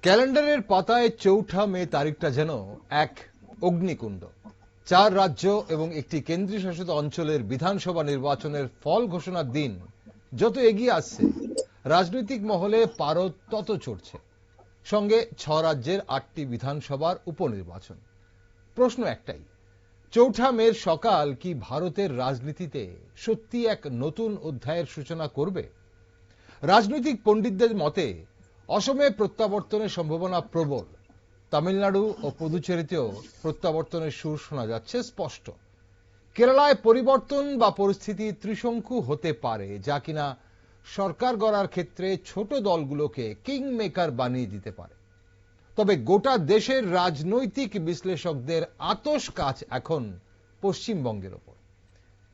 ক্যালেন্ডারের পাতায় ৪ঠা মে তারিখটা যেন এক অগ্নিকুণ্ড। ৪ রাজ্য এবং একটি কেন্দ্রীয় শাসিত অঞ্চলের বিধানসভা নির্বাচনের ফল ঘোষণার দিন যত এগিয়ে আসছে, রাজনৈতিক মহলে পারদ তত চড়ছে। সঙ্গে ৬ রাজ্যের ৮টি বিধানসভার উপনির্বাচন। প্রশ্ন একটাই, ৪ঠা মের সকাল কি ভারতের রাজনীতিতে সত্যি এক নতুন অধ্যায়ের সূচনা করবে? রাজনৈতিক পণ্ডিতদের মতে অসমে প্রত্যাবর্তনের সম্ভাবনা প্রবল। তামিলনাড়ু ও পুদুচেরিতেও প্রত্যাবর্তনের সুর শোনা যাচ্ছে স্পষ্ট। কেরালায় পরিবর্তন বা পরিস্থিতি ত্রিশঙ্কু হতে পারে, যা কিনা সরকার গড়ার ক্ষেত্রে ছোট দলগুলোকে কিং মেকার বানিয়ে দিতে পারে। তবে গোটা দেশের রাজনৈতিক বিশ্লেষকদের আতশ কাচ এখন পশ্চিমবঙ্গের ওপর।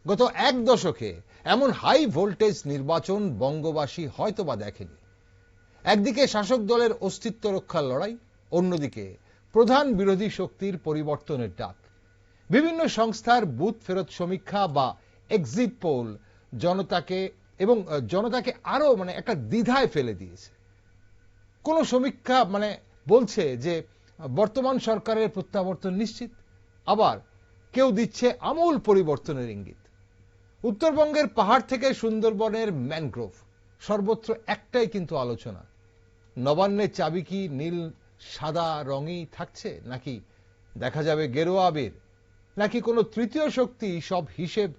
গত এক দশকে এমন হাই ভোল্টেজ নির্বাচন বঙ্গবাসী হয়তোবা দেখেনি। একদিকে শাসক দলের অস্তিত্ব রক্ষার লড়াই, অন্যদিকে প্রধান বিরোধী শক্তির পরিবর্তনের ডাক। বিভিন্ন সংস্থার বুথ ফেরত সমীক্ষা বা এক্সিট পোল জনতাকে আরো একটা দ্বিধায় ফেলে দিয়েছে। কোন সমীক্ষা বলছে যে বর্তমান সরকারের প্রত্যাবর্তন নিশ্চিত, আবার কেউ দিচ্ছে আমূল পরিবর্তনের ইঙ্গিত। উত্তরবঙ্গের পাহাড় থেকে সুন্দরবনের ম্যানগ্রোভ, সর্বত্র একটাই কিন্তু আলোচনা, নবান্নের চাবি কি নীল সাদা রঙই থাকছে, নাকি দেখা যাবে গেরুয়া আবির, নাকি কোনো তৃতীয় শক্তি সব হিসেব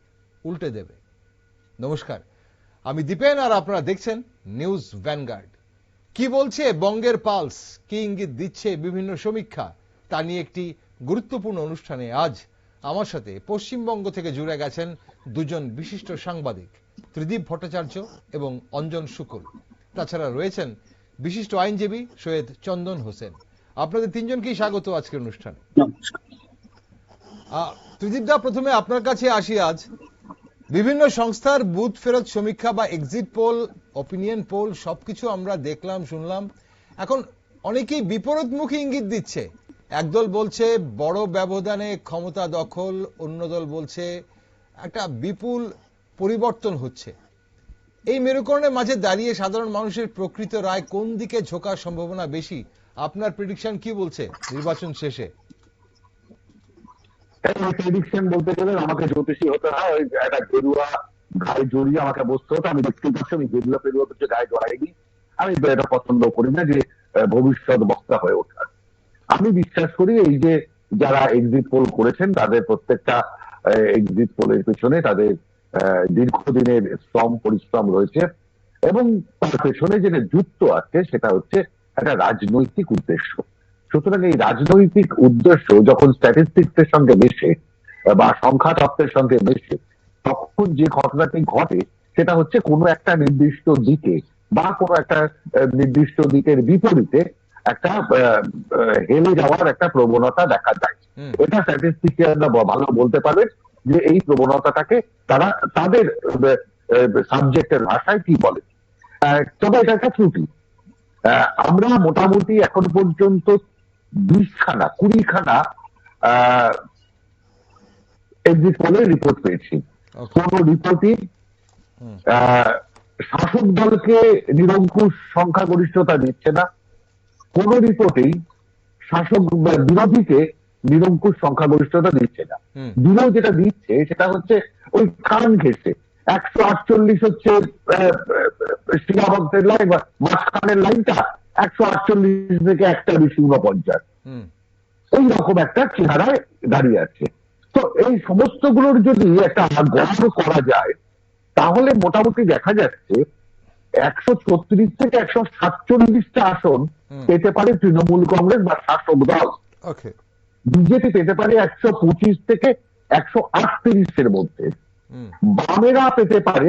উল্টে দেবে? নমস্কার, আমি দীপেন আর আপনারা দেখছেন নিউজ ভ্যানগার্ড। কি বলছে বঙ্গের পালস, কি ইঙ্গিত দিচ্ছে বিভিন্ন সমীক্ষা, তা নিয়ে একটি গুরুত্বপূর্ণ অনুষ্ঠানে আজ আমার সাথে পশ্চিমবঙ্গ থেকে জুড়ে গেছেন দুজন বিশিষ্ট সাংবাদিক, ত্রিদীপ ভট্টাচার্য এবং অঞ্জন শুকুল। তাছাড়া রয়েছেন বিশিষ্ট আইনজীবী সৈয়দ চন্দন হোসেন। আপনাদের তিনজনকেই স্বাগত আজকের অনুষ্ঠানে। ত্রিদীপ দা, প্রথমে আপনার কাছে আসি। আজ বিভিন্ন সংস্থার বুথ ফেরত সমীক্ষা বা এক্সিট পোল, অপিনিয়ন পোল সবকিছু আমরা দেখলাম, শুনলাম। এখন অনেকেই বিপরীতমুখী ইঙ্গিত দিচ্ছে। একদল বলছে বড় ব্যবধানে ক্ষমতা দখল, অন্য দল বলছে একটা বিপুল পরিবর্তন হচ্ছে। এই মেরুকরণের মাঝে দাঁড়িয়ে সাধারণ মানুষের প্রকৃত রায় কোন দিকে ঝোঁকার সম্ভাবনা বেশি? আপনার প্রেডিকশন কি বলছে নির্বাচন শেষে? প্রেডিকশন বলতে গেলে আমাকে জ্যোতিষী হতে হয়, ওই একটা গেরুয়া গায়ে জড়িয়ে আমাকে বসতে হতো। আমি দেখতে পাচ্ছি আমি গেরুয়া ফেরুয়া কিছু গায়ে জড়াইনি। আমি এটা পছন্দ করি না যে ভবিষ্যৎ বক্তা হয়ে ওঠার। আমি বিশ্বাস করি এই যে যারা এক্সিট পোল করেছেন তাদের প্রত্যেকটা এক্সিট পোলের পেছনে তাদের দীর্ঘদিনের শ্রম পরিশ্রম রয়েছে, এবং তার পেছনে যেটা যুক্ত আছে সেটা হচ্ছে একটা রাজনৈতিক উদ্দেশ্য। সুতরাং এই রাজনৈতিক উদ্দেশ্য যখন স্ট্যাটিস্টিক্স এর সঙ্গে মেশে বা সংখ্যা তত্ত্বের সঙ্গে মেশে, তখন যে ঘটনাটি ঘটে সেটা হচ্ছে কোনো একটা নির্দিষ্ট দিকে বা কোনো একটা নির্দিষ্ট দিকের বিপরীতে একটা হেলে যাওয়ার একটা প্রবণতা দেখা যায়। এটা স্ট্যাটিস্টিশিয়ানরা ভালো বলতে পারবেন যে এই প্রবণতাটাকে তারা তাদের সাবজেক্টের ভাষায় কি বলে। তবে এটা একটা ত্রুটি। আমরা মোটামুটি এখন পর্যন্ত 20খানা এক্সিট পোলের রিপোর্ট পেয়েছি। কোন রিপোর্টই শাসক দলকে নিরঙ্কুশ সংখ্যাগরিষ্ঠতা দিচ্ছে না, কোন রিপোর্টেই শাসক বিরোধীকে নিরঙ্কুশ সংখ্যাগরিষ্ঠতা দিচ্ছে না। দিলেও যেটা দিচ্ছে সেটা হচ্ছে ওই কান ঘেঁষে 148 হচ্ছে সীমাবদ্ধের লাইন বা মাঝখানের লাইনটা, 148 থেকে একটা বেশি 49, এইরকম একটা চেহারায় দাঁড়িয়ে আছে। তো এই সমস্ত গুলোর যদি একটা গণনা করা যায় তাহলে মোটামুটি দেখা যাচ্ছে 136 থেকে 147টা আসন পেতে পারে তৃণমূল কংগ্রেস বা শাসক দল। বিজেপি পেতে পারে 125 থেকে 138-এর মধ্যে, বামেরা পেতে পারে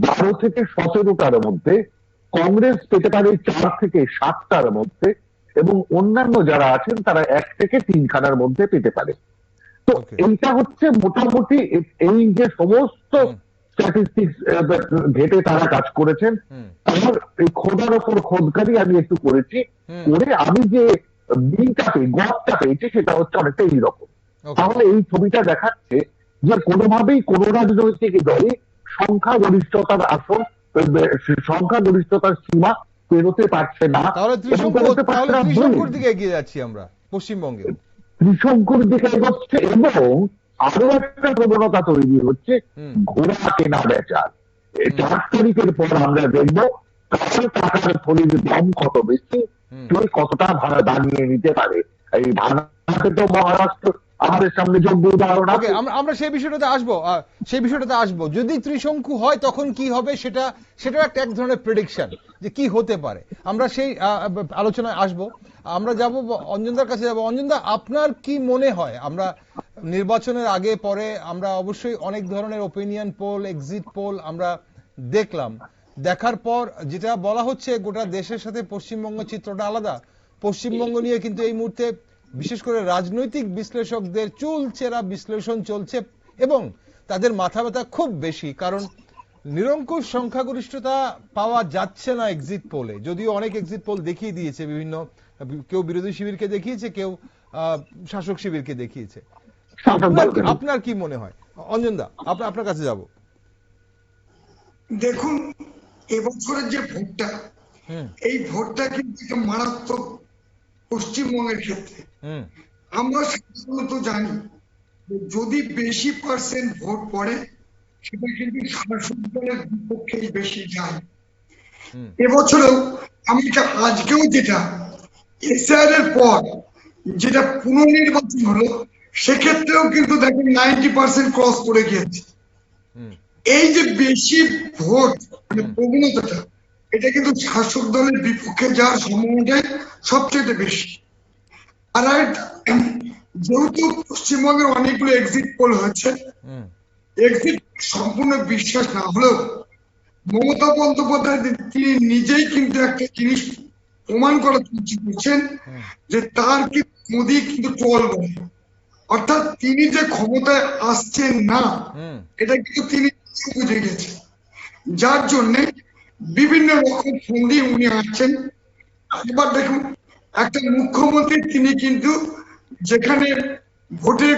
12 থেকে 17টার মধ্যে, কংগ্রেস পেতে পারে 4 থেকে 7টার মধ্যে, এবং অন্যান্য যারা আছেন তারা 1 থেকে 3খানার মধ্যে পেতে পারে। তো এইটা হচ্ছে মোটামুটি এই যে সমস্ত স্ট্যাটিস্টিক্স ঘেটে তারা কাজ করেছেন, আমার এই খোদার ওপর খোদকারি আমি একটু করেছি, করে আমি যে গড়টা পেয়েছি সেটা হচ্ছে অনেকটা এইরকম। তাহলে এই ছবিটা দেখাচ্ছে যে কোনোভাবেই কোন রাজনৈতিক দলে সংখ্যাগরিষ্ঠতার আসন, সংখ্যাগরিষ্ঠতার সীমা পেরোতে পারছে না, তাহলে এবং পেরোতে পারছে না বলে ত্রিশঙ্কুর দিকে এগিয়ে যাচ্ছি আমরা পশ্চিমবঙ্গে। ত্রিশঙ্কুর দিকে এগোচ্ছে, এবং আরো একটা প্রবণতা তৈরি হচ্ছে ঘোড়া কেনা বেচার। 4 তারিখের পর আমরা দেখবো কাছে টাকার থলির দাম কত বেশি, কে কতটা ভাড়া দাঁড়িয়ে নিতে পারে। এই ভাড়াতে তো মহারাষ্ট্র আমাদের সামনে যোগ্য উদাহরণ ওকে, আছে। আমরা সেই বিষয়টাতে আসবো যদি ত্রিশঙ্কু হয় তখন কি হবে, সেটা একটা এক ধরনের প্রেডিকশন যে কি হতে পারে, আমরা সেই আলোচনায় আসবো। আমরা যাব অঞ্জনদার কাছে যাব। অঞ্জনদা, আপনার কি মনে হয়, আমরা নির্বাচনের আগে পরে আমরা অবশ্যই অনেক ধরনের ওপিনিয়ন পোল, এক্সিট পোল আমরা দেখলাম, দেখার পর যেটা বলা হচ্ছে গোটা দেশের সাথে পশ্চিমবঙ্গ চিত্রটা আলাদা। পশ্চিমবঙ্গ নিয়ে কিন্তু এই মুহূর্তে বিশেষ করে রাজনৈতিক বিশ্লেষকদের চুলচেরা বিশ্লেষণ চলছে এবং তাদের মাথা ব্যথা খুব বেশি, কারণ নিরঙ্কুশ সংখ্যাগরিষ্ঠতা পাওয়া যাচ্ছে না এক্সিট পোলে। যদিও অনেক এক্সিট পোল দেখিয়ে দিয়েছে, বিভিন্ন কেউ বিরোধী শিবিরকে দেখিয়েছে, কেউ শাসক শিবিরকে দেখিয়েছে। আপনার কি মনে হয় অঞ্জনদা? আপনার কাছে যাব। দেখুন, এবছরের যে ভোটটা, এই ভোটটা কিন্তু মারাত্মক পশ্চিমবঙ্গের ক্ষেত্রে। আমরা সাধারণত জানি যদি বেশি পার্সেন্ট ভোট পড়ে সেটা কিন্তু শাসক দলের বিপক্ষেই বেশি যায়। এবছরেও আজকেও যেটা এসআর এর পর যেটা পুনর্নির্বাচন হলো, সেক্ষেত্রেও কিন্তু দেখেন 90% ক্রস করে গিয়েছে। এই যে বেশি ভোট প্রবণতাটা, এটা কিন্তু শাসক দলের বিপক্ষে যাওয়ার সম্ভাবনাটাই সবচেয়ে বেশি। আর যেহেতু পশ্চিমবঙ্গের অনেকগুলো এক্সিট পোল হয়েছে, এক্সিট সম্পূর্ণ বিশ্বাস না হলেও মমতা বন্দ্যোপাধ্যায় তিনি নিজেই কিন্তু একটা জিনিস প্রমাণ করার চেষ্টা করছেন যে তার কি মোদী কিন্তু ট্রল বলে, অর্থাৎ তিনি যে ক্ষমতায় আসছেন না এটা কিন্তু তিনি বুঝে গেছেন, যার জন্য বিভিন্ন রকম ফন্দি উনি আসছেন। এবার দেখুন, একটা মুখ্যমন্ত্রী তিনি কিন্তু যেখানে ভোটে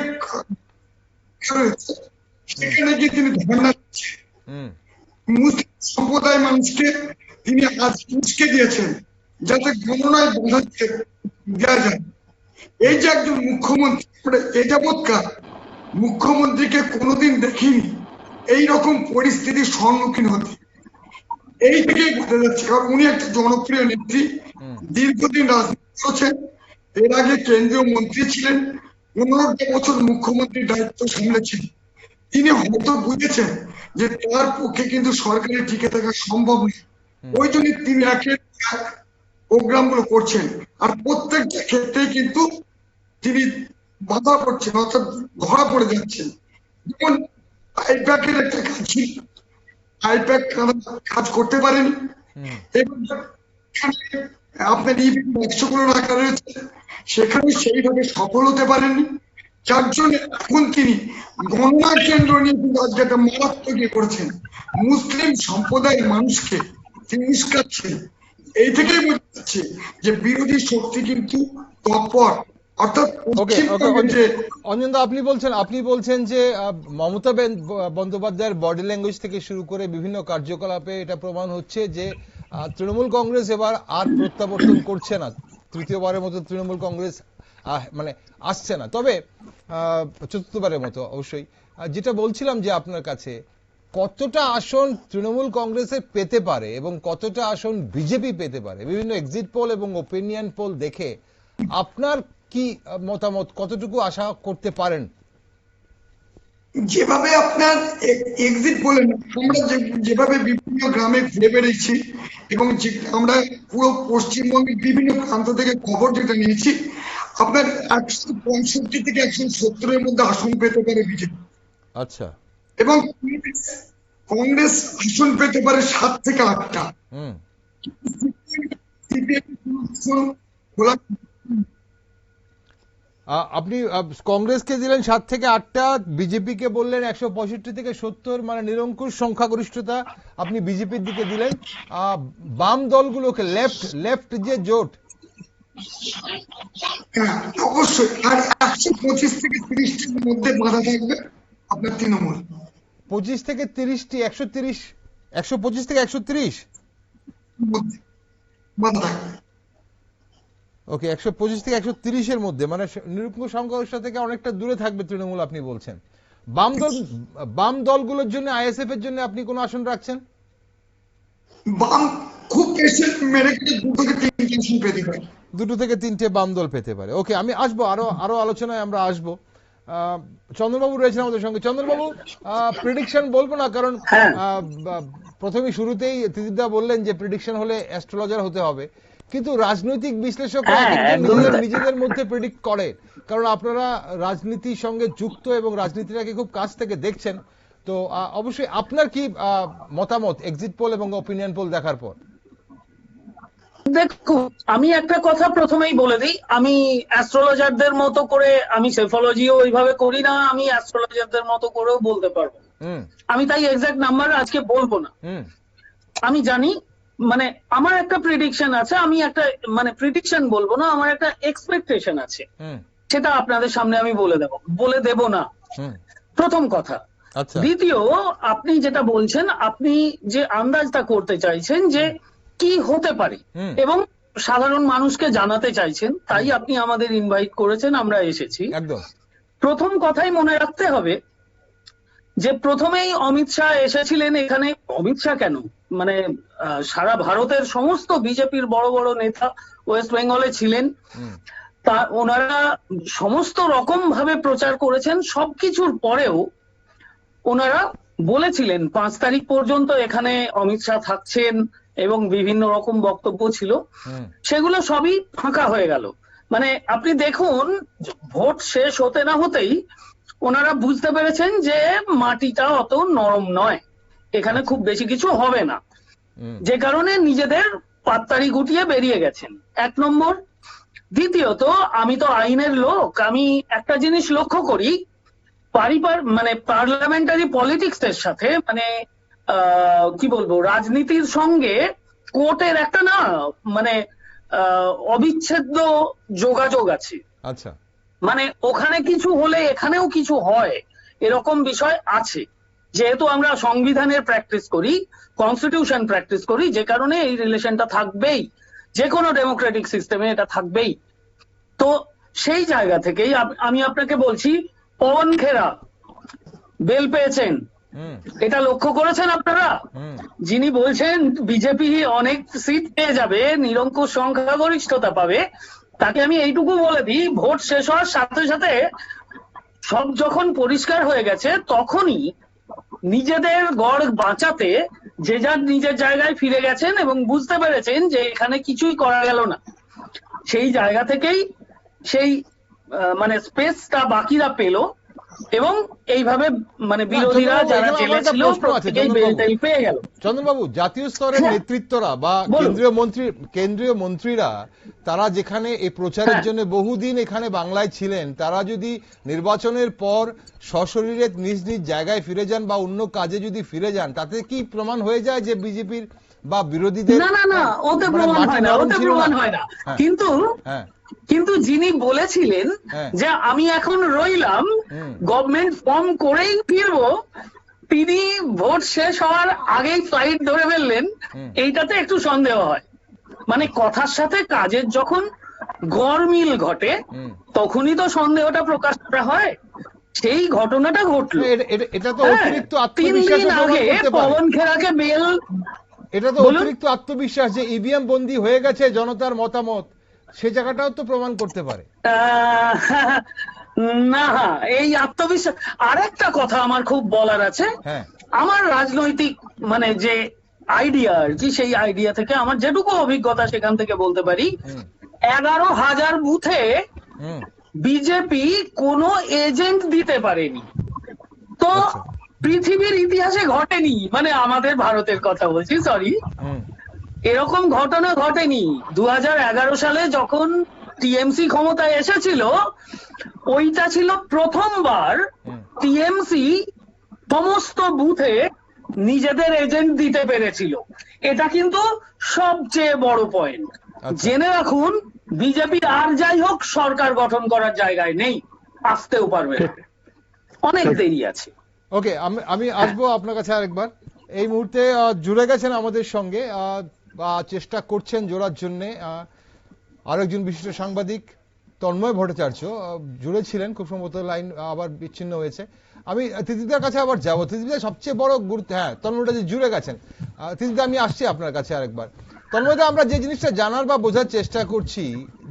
সেখানে গিয়ে তিনি ধর্ণা দিচ্ছেন, মুসলিম সম্প্রদায় মানুষকে তিনি আজ উস্কে দিয়েছেন যাতে গণনায় বাধা দেওয়া যায়। এই যে একজন মুখ্যমন্ত্রী, এ যাবৎকার মুখ্যমন্ত্রীকে কোনোদিন দেখিনি এইরকম পরিস্থিতির সম্মুখীন হতে। এই থেকেই বোঝা যাচ্ছে, কারণ উনি একটা জনপ্রিয় নেত্রী, দীর্ঘদিন রাজনীতি করেছেন, এর আগে কেন্দ্রীয় মন্ত্রী ছিলেন, 15টা বছর মুখ্যমন্ত্রীর দায়িত্ব সামলেছেন। তিনি হয়তো বুঝেছেন যে তার পক্ষে কিন্তু সরকারে টিকে থাকা সম্ভব নয়, ওই জন্য তিনি একের প্রোগ্রাম গুলো করছেন, আর প্রত্যেকটা ক্ষেত্রে কিন্তু তিনি বাধা করছেন, অর্থাৎ ধরা পড়ে যাচ্ছেন। যেমন আইপ্যাকের একটা কাজ ছিল, আইপ্যাক কাজ করতে পারেনি, এবং আপনার ইভিএম বাক্সগুলো রাখা রয়েছে সেখানে সেইভাবে সফল হতে পারেননি, যার জন্য এখন তিনি গণনা কেন্দ্র নিয়ে কিন্তু আজকে একটা মারাত্মক ইয়ে করেছেন, মুসলিম সম্প্রদায়ের মানুষকে তিনি উস্কাচ্ছেন। এই থেকেই বোঝা যাচ্ছে যে বিরোধী শক্তি কিন্তু তৎপর, অর্থাৎ অঞ্জনদা আপনি বলছেন যে মমতা বন্দ্যোপাধ্যায়ের বডি ল্যাঙ্গুয়েজ থেকে শুরু করে বিভিন্ন কার্যকলাপে এটা প্রমাণ হচ্ছে যে তৃণমূল কংগ্রেস এবার আর প্রত্যাবর্তন করছে না, তৃতীয়বারের মতো তৃণমূল কংগ্রেস মানে আসছে না। তবে চতুর্থবারের মতো অবশ্যই যেটা বলছিলাম যে আপনার কাছে কতটা আসন তৃণমূল কংগ্রেসে পেতে পারে এবং কতটা আসন বিজেপি পেতে পারে, বিভিন্ন এক্সিট পোল এবং ওপিনিয়ন পোল দেখে আপনার কি মতামত, কতটুকু আশা করতে পারেন? যেভাবে আপনার এক্সিট বলেন, আমরা যেভাবে বিভিন্ন গ্রামে ঘুরে বেড়েছি এবং আমরা পুরো পশ্চিমবঙ্গের বিভিন্ন প্রান্ত থেকে খবর যেটা নিয়েছি, আপনার 165 থেকে 170-এর মধ্যে আসন পেতে পারে বিজেপি। আচ্ছা। এবং কংগ্রেস আসন পেতে পারে 7 থেকে 8টা। আপনি কংগ্রেসকে দিলেন 7 থেকে 8টা, বিজেপিকে বললেন 165 থেকে 70, মানে নিরঙ্কুশ সংখ্যাগরিষ্ঠতা আপনি বিজেপির দিকে দিলেন। বাম দলগুলোকে, লেফট যে জোট, অবশ্যই, আর 125 থেকে 30-টির মধ্যে বাধা থাকবে আপনার তৃণমূল। 25 থেকে 30টি, 125 থেকে 130 বাধা থাকবে। ওকে, 125 থেকে 130-এর মধ্যে, মানে নিরঙ্কুশ সংখ্যাগরিষ্ঠতা থেকে অনেকটা দূরে থাকবে তৃণমূল আপনি বলছেন। বাম দলগুলোর জন্য, আইএসএফ এর জন্য আপনি কোন আসন রাখছেন? বাম খুব বেশি মেরে গেলে 2 থেকে 3 আসন পেতে পারে। 2 থেকে 3টে বাম দল পেতে পারে। ওকে, আমি আসবো, আরো আলোচনায় আমরা আসবো। চন্দ্রবাবু রয়েছেন আমাদের সঙ্গে। চন্দ্রবাবু, প্রেডিকশন বলবো না, কারণ প্রথমে শুরুতেই তিতিরদা বললেন যে প্রেডিকশন হলে অ্যাস্ট্রোলজার হতে হবে, কিন্তু রাজনৈতিক বিশ্লেষকরা নিজেদের মধ্যে প্রেডিক্ট করে, কারণ আপনারা রাজনীতির সঙ্গে যুক্ত এবং রাজনীতিটাকে খুব কাছ থেকে দেখছেন। তো অবশ্যই আপনার কি মতামত এক্সিট পোল এবং ওপিনিয়ন পোল দেখার পর? দেখো, আমি একটা কথা প্রথমেই বলে দিই, আমি অ্যাস্ট্রোলজারদের মতো করে আমি সেফোলজিও ওইভাবে করি না, আমি অ্যাস্ট্রোলজারদের মতো করেও বলতে পারবো। আমি তাই এক্সাক্ট নাম্বার আজকে বলবো না। আমি জানি, মানে আমার একটা প্রেডিকশন আছে, আমি একটা মানে প্রেডিকশন বলবো না, আমার একটা এক্সপেকটেশন আছে, সেটা আপনাদের সামনে আমি বলে দেব না, প্রথম কথা। দ্বিতীয়, আপনি যেটা বলছেন, আপনি যে আন্দাজটা করতে চাইছেন যে কি হতে পারে এবং সাধারণ মানুষকে জানাতে চাইছেন, তাই আপনি আমাদের ইনভাইট করেছেন, আমরা এসেছি। প্রথম কথাই মনে রাখতে হবে যে প্রথমেই অমিত শাহ এসেছিলেন এখানে। অমিত শাহ কেন, মানে সারা ভারতের সমস্ত বিজেপির বড় বড় নেতা ওয়েস্ট বেঙ্গলে ছিলেন, তা ওনারা সমস্ত রকম ভাবে প্রচার করেছেন। সবকিছুর পরেও ওনারা বলেছিলেন 5 তারিখ পর্যন্ত এখানে অমিত শাহ থাকছেন এবং বিভিন্ন রকম বক্তব্য ছিল, সেগুলো সবই ফাঁকা হয়ে গেল। মানে আপনি দেখুন, ভোট শেষ হতে না হতেই ওনারা বুঝতে পেরেছেন যে মাটিটা অত নরম নয়, এখানে খুব বেশি কিছু হবে না, যে কারণে নিজেদের পাত্তারি গুটিয়ে বেরিয়ে গেছেন, 1 নম্বর। দ্বিতীয়ত, আমি তো আইনের লোক, আমি একটা জিনিস লক্ষ্য করি, মানে পার্লামেন্টারি পলিটিক্স এর সাথে, মানে কি বলবো, রাজনীতির সঙ্গে কোর্টের একটা না মানে অবিচ্ছেদ্য যোগাযোগ আছে। আচ্ছা, মানে ওখানে কিছু হলে এখানেও কিছু হয়, এরকম বিষয় আছে। যেহেতু আমরা সংবিধানের প্র্যাকটিস করি, কনস্টিটিউশন প্র্যাকটিস করি, যে কারণে এই রিলেশনটা থাকবেই, যে কোনো ডেমোক্রেটিক সিস্টেমে এটা থাকবেই। তো সেই জায়গা থেকেই আমি আপনাকে বলছি, পবন খেরা বেল পেয়েছেন, এটা লক্ষ্য করেছেন আপনারা? যিনি বলছেন বিজেপি অনেক সিট পেয়ে যাবে, নিরঙ্কুশ সংখ্যাগরিষ্ঠতা পাবে, তাকে আমি এইটুকু বলে দিই, ভোট শেষ হওয়ার সাথে সাথে সব যখন পরিষ্কার হয়ে গেছে, তখনই নিজেদের গড় বাঁচাতে যে যার নিজের জায়গায় ফিরে গেছেন এবং বুঝতে পেরেছেন যে এখানে কিছুই করা গেল না। সেই জায়গা থেকেই সেই মানে স্পেসটা বাকিরা পেল এবং এইভাবে মানে বিরোধীরা যারা জেলে ছিল প্রত্যেকেই বেলটাই পেয়ে গেল। চন্দ্রবাবু, জাতীয় স্তরের নেতৃত্বরা বা কেন্দ্রীয় মন্ত্রীরা, তারা যেখানে এই প্রচারের জন্য বহুদিন এখানে বাংলায় ছিলেন, তারা যদি নির্বাচনের পর সশরীরে নিজ নিজ জায়গায় ফিরে যান বা অন্য কাজে যদি ফিরে যান, তাতে কি প্রমাণ হয়ে যায় যে বিজেপির বা বিরোধীদের? না, ওতে প্রমাণ হয় না, কিন্তু যিনি বলেছিলেন যে আমি এখন রইলাম, গভর্নমেন্ট ফর্ম করেই ফিরবো, তিনি ভোট শেষ হওয়ার আগেই ফ্লাইট ধরে ফেললেন, এইটাতে একটু সন্দেহ হয়। মানে কথার সাথে কাজের যখন গরমিল ঘটে, তখনই তো সন্দেহটা প্রকাশ করা হয়। সেই ঘটনাটা ঘটলো। এটা তো অতিরিক্ত আত্মবিশ্বাস, পবন খেরাকে বেল, এটা তো অতিরিক্ত আত্মবিশ্বাস যে ইভিএম বন্দী হয়ে গেছে জনতার মতামত, সে জায়গাটাও তো প্রমাণ করতে পারে না। এই আত্মবিশ্বাস, আরেকটা কথা আমার খুব বলার আছে। আমার রাজনৈতিক মানে যে আইডিয়া আর কি, সেই আইডিয়া থেকে আমার যেটুকু অভিজ্ঞতা সেখান থেকে বলতে পারি, 11,000 বুথে বিজেপি কোনো এজেন্ট দিতে পারেনি। তো পৃথিবীর ইতিহাসে ঘটেনি, মানে আমাদের ভারতের কথা বলছি, সরি, এরকম ঘটনা ঘটেনি। 2011 সালে যখন টিএমসি ক্ষমতায় এসেছিল, ওইটা ছিল প্রথমবার টিএমসি সমস্ত বুথে নিজেদের এজেন্ট দিতে পেরেছিল। এটা কিন্তু সবচেয়ে বড় পয়েন্ট। জেনে রাখুন, বিজেপি আর যাই হোক সরকার গঠন করার জায়গায় নেই, আসতেও পারবে না, অনেক দেরি আছে। ওকে, আমি আসবো আপনার কাছে আরেকবার। এই মুহূর্তে জুড়ে গেছেন আমাদের সঙ্গে বা চেষ্টা করছেন জোড়ার জন্য। আরেকজন বিশিষ্ট সাংবাদিক তন্ময় ভট্টাচার্য জুড়েছিলেন, খুব সম্ভবত লাইন আবার বিচ্ছিন্ন হয়েছে। আমি তিতিদার কাছে আবার যাবো। তিতিদা সবচেয়ে বড় গুরুত্ব, হ্যাঁ তন্ময়টা যে জুড়ে গেছেন। তিতিদা আমি আসছি আপনার কাছে আরেকবার। তন্ময়দা, আমরা যে জিনিসটা জানার বা বোঝার চেষ্টা করছি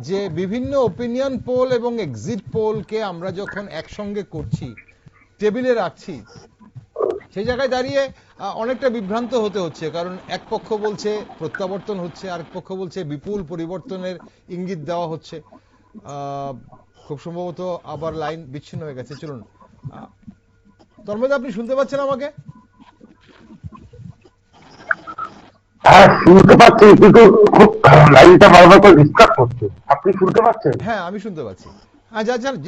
যে বিভিন্ন ওপিনিয়ন পোল এবং এক্সিট পোলকে আমরা যখন একসঙ্গে করছি, টেবিলে রাখছি, সেই জায়গায় দাঁড়িয়ে অনেকটা বিভ্রান্ত হতে হচ্ছে। কারণ এক পক্ষ বলছে প্রত্যাবর্তন হচ্ছে, আরেক পক্ষ বলছে বিপুল পরিবর্তনের ইঙ্গিত দেওয়া হচ্ছে। খুব সম্ভবত আবার লাইন বিচ্ছিন্ন হয়ে গেছে। চলুন তন্ময়দা, আপনি শুনতে পাচ্ছেন আমাকে? হ্যাঁ শুনতে পাচ্ছি, কিন্তু লাইনটা বারবার করে ডিস্টার্ব করছে। আপনি শুনতে পাচ্ছেন? হ্যাঁ আমি শুনতে পাচ্ছি।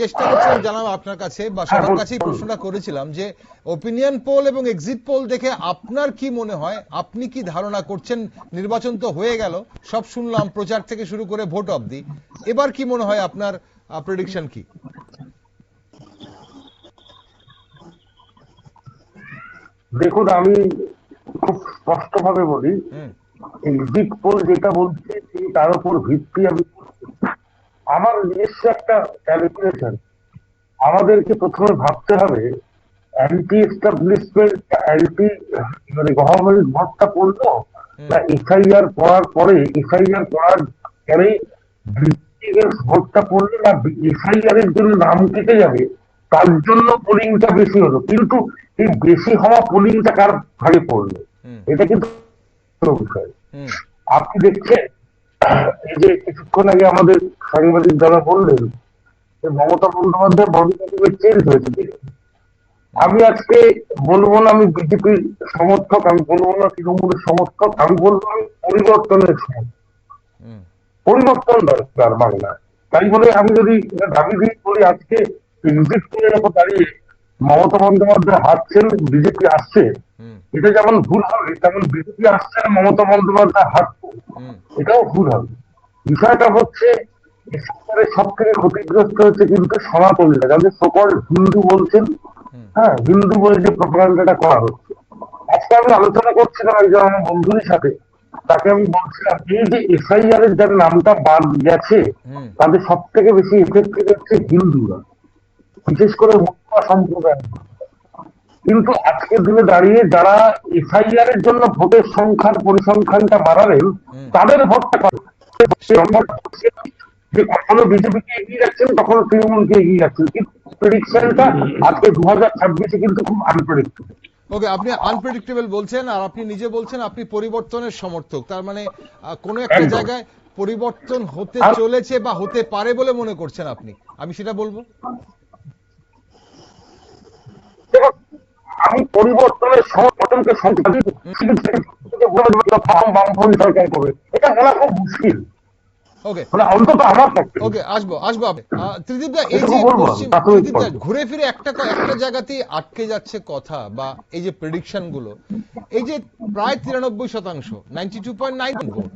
চেষ্টা করছিলাম জানাবো আপনার কাছে বা সবার কাছেই প্রশ্নটা করেছিলাম যে ওপিনিয়ন পোল এবং এক্সিট পোল দেখে আপনার কি মনে হয়, আপনি কি ধারণা করছেন? নির্বাচন তো হয়ে গেল, সব শুনলাম, প্রচার থেকে শুরু করে ভোট অবধি। এবার কি মনে হয়, আপনার প্রেডিকশন কি? দেখুন, আমি খুব স্পষ্ট ভাবে বলি, এক্সিট পোল যেটা বলছে তার উপর ভিত্তি আমি আমার নিজস্ব একটা ক্যালকুলেশন। আমাদেরকে প্রথমে ভাবতে হবে অ্যান্টি এস্টাবলিশমেন্ট, অ্যান্টি মানে গভর্নমেন্ট ভোটটা পড়লো না এসআইআর করার পরে, এসআইআর করার পরে ভোটটা পড়লো না এসআইআর এর জন্য নাম কেটে যাবে তার জন্য পোলিংটা বেশি হলো। কিন্তু এই বেশি হওয়া পোলিংটা কার ভাগে পড়লো, এটা কিন্তু বিষয়। আপনি দেখছেন এই যে কিছুক্ষণ আগে আমাদের সাংবাদিক যারা বললেন মমতা বন্দ্যোপাধ্যায় বডি চেঞ্জ হয়েছে। আমি আজকে বলবো না আমি বিজেপির সমর্থক, আমি বলবো না তৃণমূলের সমর্থক, আমি বলবো আমি পরিবর্তনের সমর্থক। পরিবর্তন দরকার বাংলা। তাই বলে আমি যদি দাবি দিয়ে বলি আজকে এক্সিট পোলের উপর দাঁড়িয়ে মমতা বন্দ্যোপাধ্যায় হাঁটছেন, বিজেপি আসছে, এটা যেমন ভুল হবে তেমন বিজেপি আসছে মমতা বন্দ্যোপাধ্যায় হাঁটছে, এটাও ভুল হবে। বিষয়টা হচ্ছে সব থেকে ক্ষতিগ্রস্ত হচ্ছে কিন্তু সনাতনীরা, যাদের সকল হিন্দু বলছেন, হ্যাঁ হিন্দু বলে যে প্রপাগান্ডাটা করা হচ্ছে। আজকে আমি আলোচনা করছিলাম একজন আমার বন্ধুদের সাথে, তাকে আমি বলছিলাম এই যে এসআইআর এর যার নামটা বাদ গেছে তাদের সব থেকে বেশি এফেক্টেড হচ্ছে হিন্দুরা, বিশেষ করে মুসলিম সম্প্রদায়। কিন্তু আজকের দিনে দাঁড়িয়ে যারা এসআইআর এর জন্য ভোটের সংখ্যার পরিসংখ্যানটা বাড়ালেন তাদের ভোটটা যে কখনো বিজেপিকে এগিয়ে যাচ্ছেন, কখনো তৃণমূলকে এগিয়ে যাচ্ছেন, কিন্তু প্রেডিকশনটা আজকে 2026-এ কিন্তু খুব আনপ্রেডিক্টেবল। ওকে, আপনি আনপ্রেডিক্টেবল বলছেন, আর আপনি নিজে বলছেন আপনি পরিবর্তনের সমর্থক। তার মানে কোন একটা জায়গায় পরিবর্তন হতে চলেছে বা হতে পারে বলে মনে করছেন আপনি, আমি সেটা বলবো। আমি পরিবর্তনের সমর্থনকে সরকার করবে এটা বলা খুব মুশকিল। ওকে অন্তত আমার পক্ষে। ওকে, আসবো ত্রিদীপদা, এই যে ত্রিদীপদা ঘুরে ফিরে একটা জায়গাতেই আটকে যাচ্ছে কথা, বা এই যে প্রেডিকশন গুলো, এই যে প্রায় 93%, 92.9 ভোট,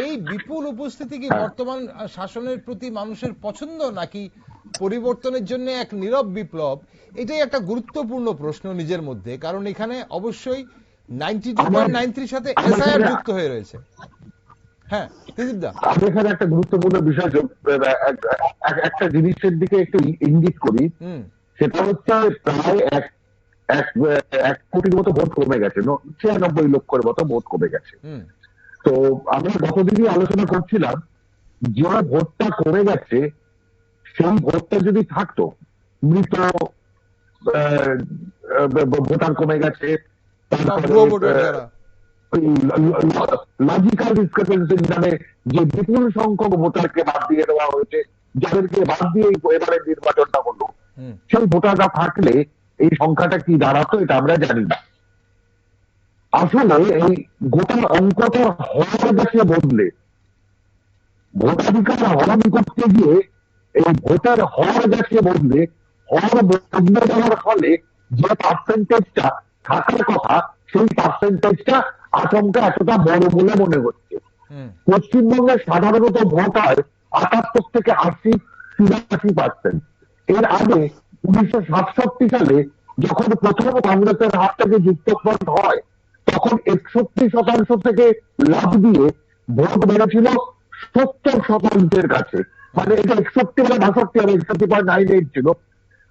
এই বিপুল উপস্থিতি কি বর্তমান শাসনের প্রতি মানুষের পছন্দ, নাকি পরিবর্তনের জন্য এক নীরব বিপ্লব? এটাই একটা গুরুত্বপূর্ণ প্রশ্ন নিজের মধ্যে, কারণ এখানে অবশ্যই 92.93 সাথে এসআইআর যুক্ত হয়ে রয়েছে। হ্যাঁ ত্রিদীপদা, এখানে একটা গুরুত্বপূর্ণ বিষয়, একটা জিনিসের দিকে একটু ইঙ্গিত করি, সেটা হচ্ছে প্রায় 1 কোটির মতো ভোট কমে গেছে, 96 লক্ষের মতো ভোট কমে গেছে। তো আমরা গতদিনই আলোচনা করছিলাম যে ভোটটা কমে গেছে, সেই ভোটটা যদি থাকতো, মৃত ভোটার কমে গেছে, লজিক্যাল ডিসক্রিপেন্সি মানে যে বিপুল সংখ্যক ভোটারকে বাদ দিয়ে দেওয়া হয়েছে, যাদেরকে বাদ দিয়ে এবারে নির্বাচনটা হলো, সেই ভোটাররা থাকলে এই সংখ্যাটা কি দাঁড়াতো এটা আমরা জানি না। আসলে এই গোটা অঙ্কটা হওয়ার কাছে বদলে ভোটাধিকার হরণ করতে গিয়ে এই ভোটার হওয়ার কাছে বদলে হওয়ার বদলে দেওয়ার ফলে যে পার্সেন্টেজটা থাকার কথা, সেই পার্সেন্টেজটা আচমকা এতটা বড় বলে মনে হচ্ছে। পশ্চিমবঙ্গে সাধারণত ভোট হয় 78 থেকে 80-83%। এর আগে 1967 সালে যখন প্রথম কংগ্রেসের হাত থেকে যুক্তফ্রন্ট হয়, তখন 61% থেকে লাভ দিয়ে ভোট বেড়েছিল 70% কাছে, মানে এটা 61 বা 62 আর 61.98 ছিল।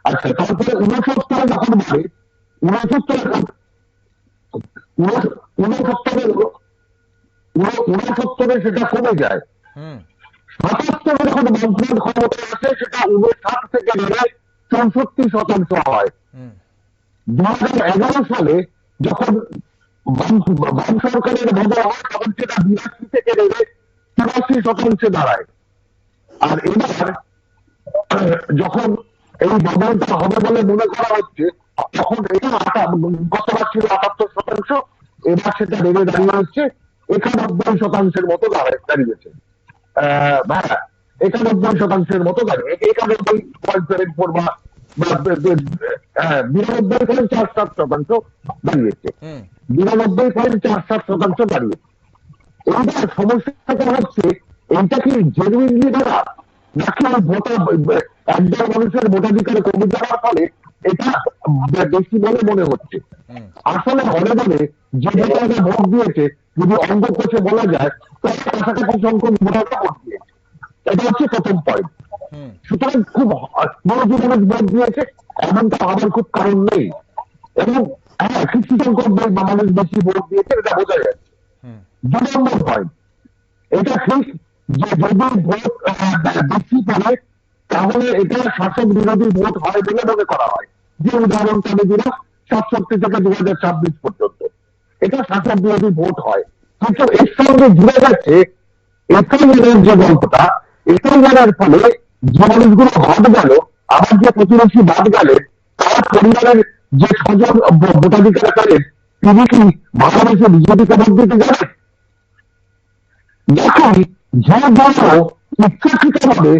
আচ্ছা, তারপরে 69 যখন বাড়ে, 69 সেটা কমে যায়। 77 যখন বামফ্রন্ট ক্ষমতায় আসে, সেটা 59 থেকে বেড়ে 64% হয়। 2011 সালে যখন বাম সরকারের বদল হয়, তখন সেটা 82 থেকে বেড়ে 83% দাঁড়ায়। আর এবার যখন এই বদলটা হবে বলে মনে করা হচ্ছে, তখন এটা গতবার ছিল 78%, এবার সেটা বেড়ে দাঁড়িয়ে হচ্ছে 91% মতো দাঁড়িয়েছে। 91% মতো দাঁড়িয়ে 91.74 বা 92.47% দাঁড়িয়েছে। 92.47% দাঁড়িয়েছে। এইবার সমস্যাটা হচ্ছে, এটা কি জেনুইনলি দাঁড়া, নাকি ভোটার একদল মানুষের ভোটাধিকার কমে যাওয়ার ফলে এটা বেশি বলে মনে হচ্ছে। আসলে মনে মনে যে ভোটাররা ভোট দিয়েছে, যদি অঙ্গ কোষে বলা যায়, তার কাছাকাছি সংখ্যক ভোটাররা ভোট দিয়েছে। এটা হচ্ছে প্রথম পয়েন্ট। সুতরাং খুব বড় যে মানুষ ভোট দিয়েছে এমনটা ভাবার খুব কারণ নেই, এবং হ্যাঁ, কিছু সংখ্যক মানুষ বেশি ভোট দিয়েছে, এটা বোঝা যাচ্ছে। 2 নম্বর পয়েন্ট, এটা ঠিক যে যদি ভোট বেশি পড়ে, তাহলে এটা শাসক বিরোধী ভোট হয় বলে মনে করা হয়। যে উদাহরণটা আমি দিলাম, 67 থেকে 2026 পর্যন্ত এটা শাসক বিরোধী ভোট হয়। কিন্তু এর সঙ্গে জুড়ে যাচ্ছে এফআইআর যে গল্পটা, এফআইআর ফলে যে মানুষগুলো বাদ গেল, আবার যে প্রতিবেশী বাদ গেলেন, তার পরিবারের যে 6 জন ভোটাধিকার করেন, তিনি কি বাংলাদেশে বিজেপিকে ভোট দিতে যাবেন? যখন যে দল ইচ্ছাকৃত ভাবে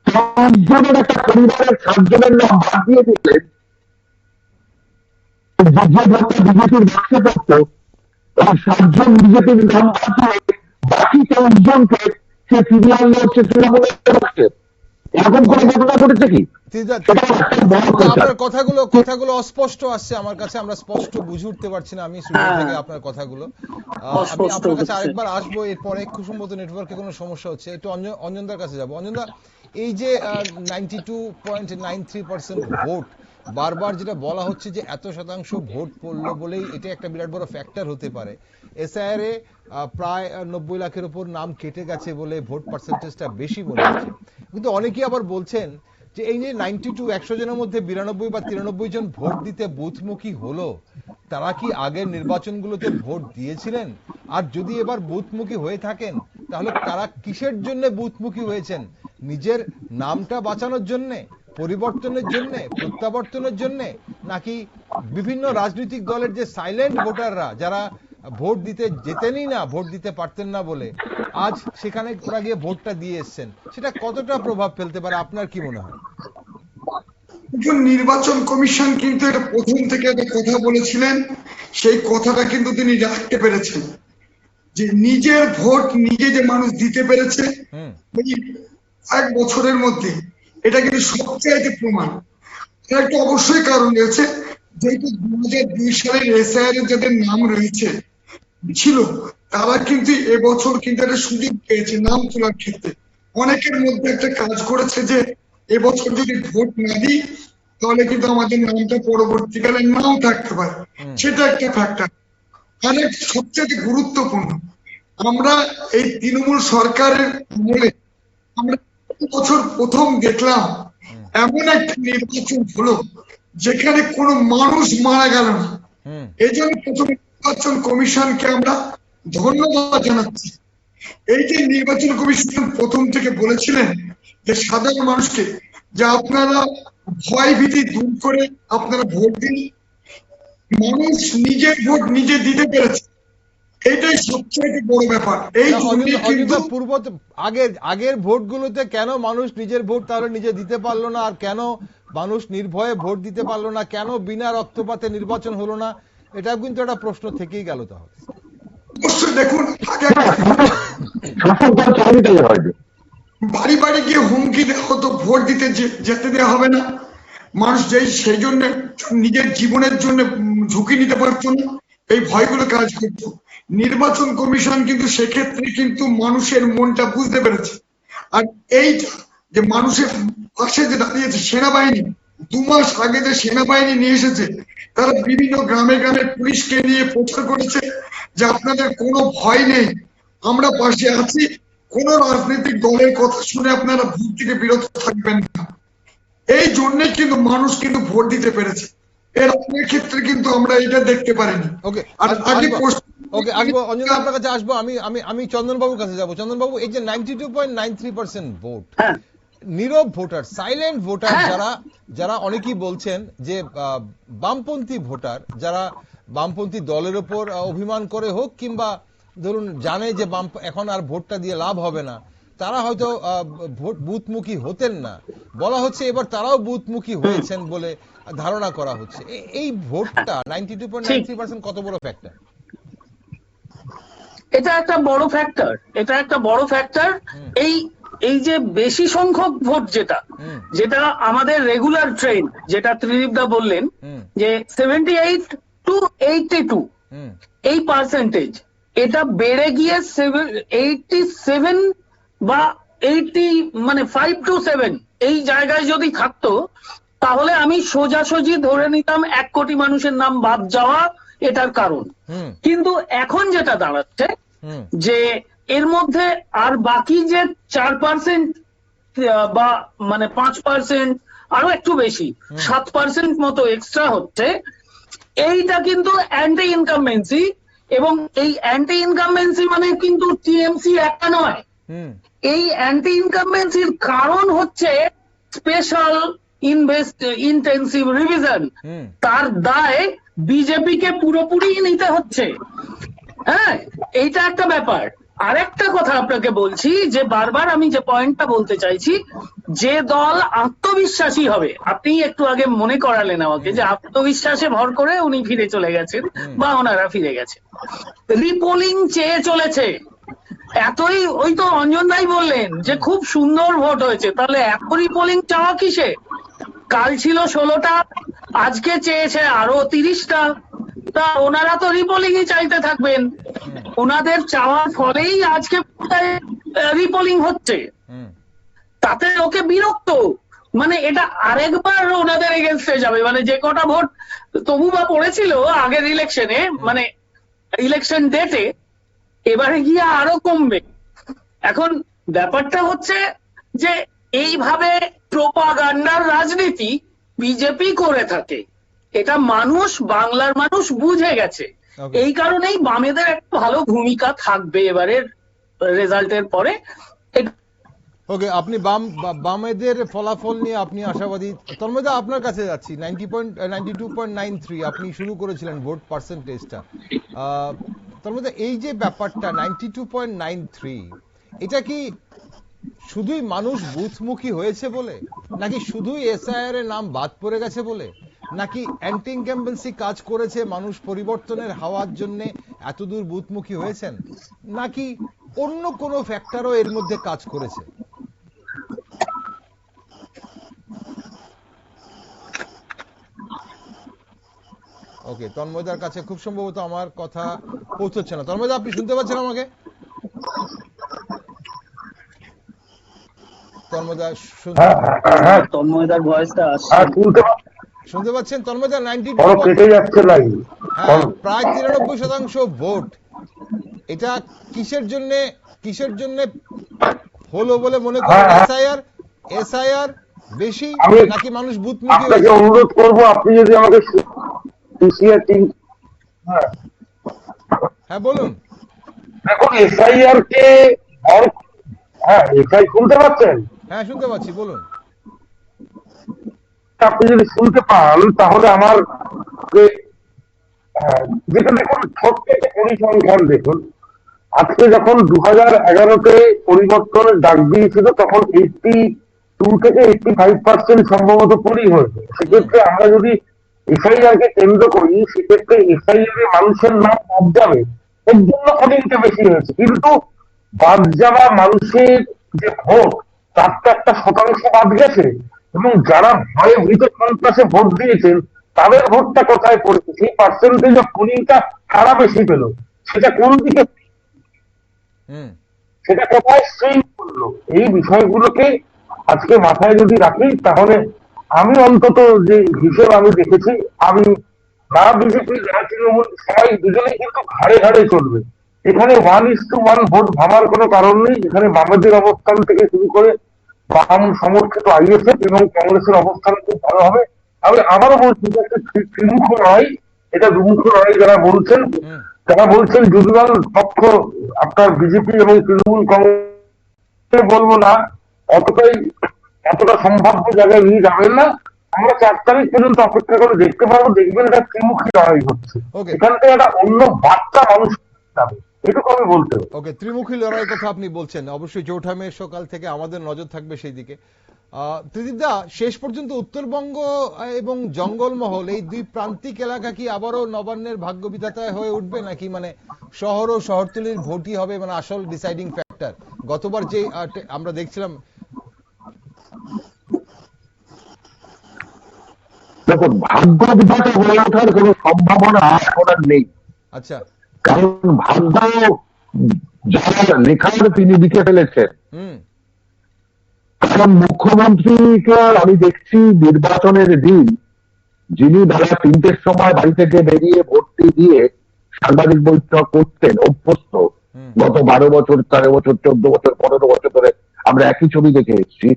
10 জনের একটা পরিবারের 7 জনের নাম বাদ দিয়ে দিলেন, যে ভোটটা বিজেপির বাক্সে পড়ত, এই 7 জন বিজেপির নাম বাদ দিয়ে বাকি 23 জনকে সে ফিরিয়ে আনলে হচ্ছে তৃণমূলের বাক্সে। এরকম কোন ঘটনা ঘটেছে কি? আপনার কথাগুলো অস্পষ্ট আসছে আমার কাছে, আমরা স্পষ্ট বুঝে উঠতে পারছি না আমি স্টুডিও থেকে আপনার কথাগুলো। আমি আপনার কাছে আরেকবার আসবো, এরপরে খুব সম্ভবত নেটওয়ার্কে কোনো সমস্যা হচ্ছে। একটু অঞ্জনদার কাছে যাবো। অঞ্জনদা, এই যে 92.93% ভোট, বারবার যেটা বলা হচ্ছে যে এত শতাংশ ভোট পড়লো বলেই এটা একটা বিরাট বড় ফ্যাক্টর হতে পারে। এসআইআর এ প্রায় 90 লাখের উপর নাম কেটে গেছে বলে ভোট পার্সেন্টেজটা বেশি মনে হচ্ছে। কিন্তু অনেকেই আবার বলছেন যে এই যে 100 জনের মধ্যে 92 বা 93 জন ভোট দিতে বুথমুখী হলো, তারা কি আগের নির্বাচনগুলোতে ভোট দিয়েছিলেন? আর যদি এবার বুথমুখী হয়ে থাকেন, তাহলে তারা কিসের জন্য বুথমুখী হয়েছেন? নিজের নামটা বাঁচানোর জন্য, পরিবর্তনের জন্য, প্রত্যাবর্তনের জন্য, নাকি বিভিন্ন রাজনৈতিক দলের যে সাইলেন্ট ভোটাররা, যারা ভোট দিতে যেতেনই না, ভোট দিতে পারতেন না বলে আজ সেখানে ওরা গিয়ে ভোটটা দিয়ে এসছেন, সেটা কতটা প্রভাব ফেলতে পারে আপনার কি মনে হয়? নির্বাচন কমিশন কিন্তু এটা প্রথম থেকে একটা কথা বলেছিলেন, সেই কথাটা কিন্তু তিনি রাখতে পেরেছেন, যে নিজের ভোট নিজে যে মানুষ দিতে পেরেছে এই 1 বছরের মধ্যে, এটা কিন্তু সবচাইতে প্রমাণ। একটা অবশ্যই কারণ রয়েছে, যেহেতু 2002 সালের এসআইআর এর যাদের নাম রয়েছে ছিল, তারা কিন্তু এবছর কিন্তু একটা সুযোগ পেয়েছে নাম তোলার ক্ষেত্রে। অনেকের মধ্যে একটা কাজ করেছে যে এবছর যদি ভোট না দিই, তাহলে কিন্তু আমাদের নামটা পরবর্তীকালে নাও থাকতে পারে, সেটা একটা ফ্যাক্টর। আর সবচেয়ে গুরুত্বপূর্ণ, আমরা এই তৃণমূল সরকারের আমলে আমরা বছর প্রথম দেখলাম এমন একটা নির্বাচন হলো যেখানে কোনো মানুষ মারা গেল না। এই জন্য প্রথম নির্বাচন কমিশনকে আমরা ধন্যবাদ জানাচ্ছি। এই যে নির্বাচন কমিশন প্রথম থেকে বলেছিলেন যে সাধারণ মানুষকে যে আপনারা ভয় ভীতি দূর করে আপনারা ভোট দিন, মানুষ নিজের ভোট নিজে দিতে পেরেছে, এটাই সবচেয়ে বড় ব্যাপার। এই কিন্তু আগের ভোটগুলোতে কেন মানুষ নিজের ভোট তাহলে নিজে দিতে পারলো না, আর কেন মানুষ নির্ভয়ে ভোট দিতে পারলো না, কেন বিনা রক্তপাতে নির্বাচন হলো না, এটা কিন্তু একটা প্রশ্ন থেকেই গেল। তাহলে অবশ্যই দেখুন, বাড়ি বাড়ি গিয়ে হুমকি দেওয়া হতো ভোট দিতে যেতে দেওয়া হবে না, মানুষ সেই জন্য নিজের জীবনের জন্য ঝুঁকি নিতে পারতো না। এই ভয়গুলো কাজ করতো। নির্বাচন কমিশন কিন্তু সেক্ষেত্রে কিন্তু মানুষের মনটা বুঝতে পেরেছে। আর এইটা যে মানুষের পাশে যে দাঁড়িয়েছে সেনাবাহিনী, 2 মাস আগে যে সেনাবাহিনী নিয়ে এসেছে, তারা বিভিন্ন গ্রামে গ্রামে পুলিশকে নিয়ে প্রচার করেছে যে আপনাদের কোনো ভয় নেই, আমরা পাশে আছি, কোন রাজনৈতিক দলের কথা শুনে আপনারা ভোট থেকে বিরত থাকবেন না। এই জন্যই কিন্তু মানুষ কিন্তু ভোট দিতে পেরেছে। এর অনেক ক্ষেত্রে কিন্তু আমরা এটা দেখতে পারিনি। আর আগে অঞ্জন আপনার কাছে আসবো, আমি চন্দন বাবুর কাছে যাবো। চন্দন বাবু, এই যে 92.93% ভোট, নীরব ভোটার, সাইলেন্ট ভোটার, যারা অনেকেই বলছেন যে বামপন্থী ভোটার, যারা বামপন্থী দলের উপর অভিমান করে হোক কিংবা ধরুন জানে যে এখন আর ভোটটা দিয়ে লাভ হবে না, তারা হয়তো বুথমুখী হতেন না, বলা হচ্ছে এবার তারাও বুথমুখী হয়েছেন বলে ধারণা করা হচ্ছে। এই ভোটটা 92.93% কত বড় ফ্যাক্টর? এটা একটা বড় ফ্যাক্টর। এই যে বেশি সংখ্যক ভোট, যেটা আমাদের রেগুলার ট্রেন্ড, যেটা ত্রিদীপদা বললেন যে 78 to 82 এই পার্সেন্টেজ, এটা বেড়ে গিয়ে 87 বা 80, মানে 5 to 7 এই জায়গায় যদি থাকতো, তাহলে আমি সোজাসুজি ধরে নিতাম 1 কোটি মানুষের নাম বাদ যাওয়া এটার কারণ। কিন্তু এখন যেটা দাঁড়াচ্ছে যে এর মধ্যে আর বাকি যে 4% বা মানে 5%, আরো একটু বেশি 7% মতো এক্সট্রা হচ্ছে, এইটা কিন্তু অ্যান্টি ইনকামবেন্সি। এবং এই অ্যান্টি ইনকামবেন্সি মানে কিন্তু টিএমসি একটা নয়, এই অ্যান্টি ইনকামবেন্সির কারণ হচ্ছে স্পেশাল ইন্টেন্সিভ রিভিশন। তার দায় বিজেপিকে পুরোপুরি নিতে হচ্ছে। হ্যাঁ, এইটা একটা ব্যাপার। আরেকটা কথা আপনাকে বলছি, যে বারবার আমি যে পয়েন্টটা বলতে চাইছি, যে দল আত্মবিশ্বাসী হবে, আপনি একটু আগে মনে করালেন আমাকে যে আত্মবিশ্বাসে ভর করে উনি ফিরে চলে গেছেন বা ওনারা ফিরে গেছেন, রিপোলিং চেয়ে চলেছে। এতই, ওই তো অঞ্জন ভাই বললেন যে খুব সুন্দর ভোট হয়েছে, তাহলে এত রিপোলিং চাওয়া কিসে? কাল ছিল 16টা, আজকে চেয়েছে আরো 30টা, তা ওনারা তো রিপোলিংই চাইতে থাকবেন। ওনাদের চাওয়ার ফলেই আজকে রিপোলিং হচ্ছে, তাতে ওকে বিরক্ত, মানে এটা আরেকবার ওনাদের এগেনস্টে যাবে। মানে যে কটা ভোট তবু বা পড়েছিল আগের ইলেকশনে, মানে ইলেকশন ডেটে, এবারে গিয়ে আরো কমবে। এখন ব্যাপারটা হচ্ছে যে এইভাবে প্রোপাগান্ডার রাজনীতি বিজেপি করে থাকে, এটা বাংলার মানুষ বুঝে গেছে। এই কারণেই বামেদের একটা ভালো ভূমিকা থাকবে এবারের রেজাল্টের পরে। ওকে, আপনি বামেদের ফলাফল নিয়ে আপনি আশাবাদী। তন্ময়দা, আপনার কাছে যাচ্ছি। 92.93 আপনি শুরু করেছিলেন ভোট পার্সেন্টেজটা। তন্ময়দা, এই যে ব্যাপারটা 92.93, এটা কি শুধুই মানুষ বুথমুখী হয়েছে বলে, নাকি শুধুই এসআইআর এর নাম বাদ পড়ে গেছে বলে, নাকি অ্যান্টি ইনকামবেন্সি কাজ করেছে, মানুষ পরিবর্তনের হাওয়ার জন্য এতদূর বুথমুখী হয়েছেন, নাকি অন্য কোনো ফ্যাক্টরও এর মধ্যে কাজ করেছে? ওকে, তন্ময়দার কাছে খুব সম্ভবত আমার কথা পৌঁছচ্ছে না। তন্ময়দা, আপনি শুনতে পাচ্ছেন আমাকে? তন্ময়দার ভয়েসটা শুনতে পাচ্ছেন? তন্ময়দা, 92 প্রায় 93% ভোট, এটা কিসের জন্য হলো বলে মনে করেন? এসআইআর বেশি, নাকি মানুষ বুথমুখী হয়েছে? অনুরোধ করবো, আপনি যদি আমাকে হ্যাঁ বলুন। এখন এসআইআর কে, হ্যাঁ এসআই শুনতে পাচ্ছেন? হ্যাঁ শুনতে পাচ্ছি, বলুন। আপনি যদি শুনতে পান তাহলে আমার যেটা দেখুন, ছোট্ট একটা পরিসংখ্যান দেখুন। আজকে যখন 2011-তে পরিবর্তনের ডাক দিয়েছিল, তখন 82 থেকে 85% সম্ভবত পরি হয়েছে। সেক্ষেত্রে আমরা যদি এসআইআর কে কেন্দ্র করি, সেক্ষেত্রে এসআইআর এ মানুষের নাম বাদ যাবে, এর জন্য অনেকটা বেশি হয়েছে। কিন্তু বাদ যাওয়া মানুষের যে ভোট, তার তো 1% বাদ গেছে, এবং যারা ভয়ে ভীত সন্ত্রাসে ভোট দিয়েছেন তাদের ভোটটা কোথায় পড়ছে, সেই পার্সেন্টেজ অফ পুলিংটা কারা বেশি পেল, সেটা কোন দিকে, সেটা কোথায় সুইং করলো, এই বিষয়গুলোকে আজকে মাথায় যদি রাখি তাহলে আমি অন্তত যে হিসেব আমি দেখেছি, আমি না বিজেপি না তৃণমূল সবাই দুজনেই কিন্তু ঘাড়ে ঘাড়ে চলবে। এখানে 1:1 ভোট ভাবার কোনো কারণ নেই। এখানে বামেদের অবস্থান থেকে শুরু করে বাম সমর্থিত আইএসএফ এবং কংগ্রেসের অবস্থান খুব ভালো হবে। আমি আবারও বলছি একটা ত্রিমুখ লড়াই, এটা দুমুখ লড়াই। যারা বলছেন যুগল পক্ষ আপনার বিজেপি এবং তৃণমূল কংগ্রেস, বলবো না অতটা সম্ভাব্য জায়গায় নিয়ে যাবেন না। আমরা 4 তারিখ পর্যন্ত অপেক্ষা করে দেখতে পাবো, দেখবেন এটা ত্রিমুখী লড়াই হচ্ছে। এখান থেকে একটা অন্য বার্তা মানুষ যাবে, এটুকু আমি বলতে পারি। ওকে, ত্রিমুখী লড়াইয়ের কথা আপনি বলছেন, অবশ্যই চৌঠা মে সকাল থেকে আমাদের নজর থাকবে সেই দিকে। ত্রিদীপদা, শেষ পর্যন্ত উত্তরবঙ্গ এবং জঙ্গলমহল এই দুই প্রান্তিক এলাকা কি আবারও নবান্নের ভাগ্য বিধাতায় হয়ে উঠবে, নাকি মানে শহর ও শহরতলির ভোটই হবে মানে আসল ডিসাইডিং ফ্যাক্টর? গতবার যে আমরা দেখছিলাম। দেখুন, ভাগ্য বিধাতা হয়ে ওঠার কোন সম্ভাবনা এখন আর নেই। আচ্ছা, কারণ ভাগ্য যারা লেখার তিনি লিখে ফেলেছেন। কারণ মুখ্যমন্ত্রীকে আমি দেখছি নির্বাচনের দিন, যিনি বেলা 3টের সময় বাড়ি থেকে বেরিয়ে ভোটটি দিয়ে সাংবাদিক বৈঠক করতেন অভ্যস্ত, গত 12 বছর 13 বছর 14 বছর 15 বছর ধরে আমরা একই ছবি দেখে এসেছি।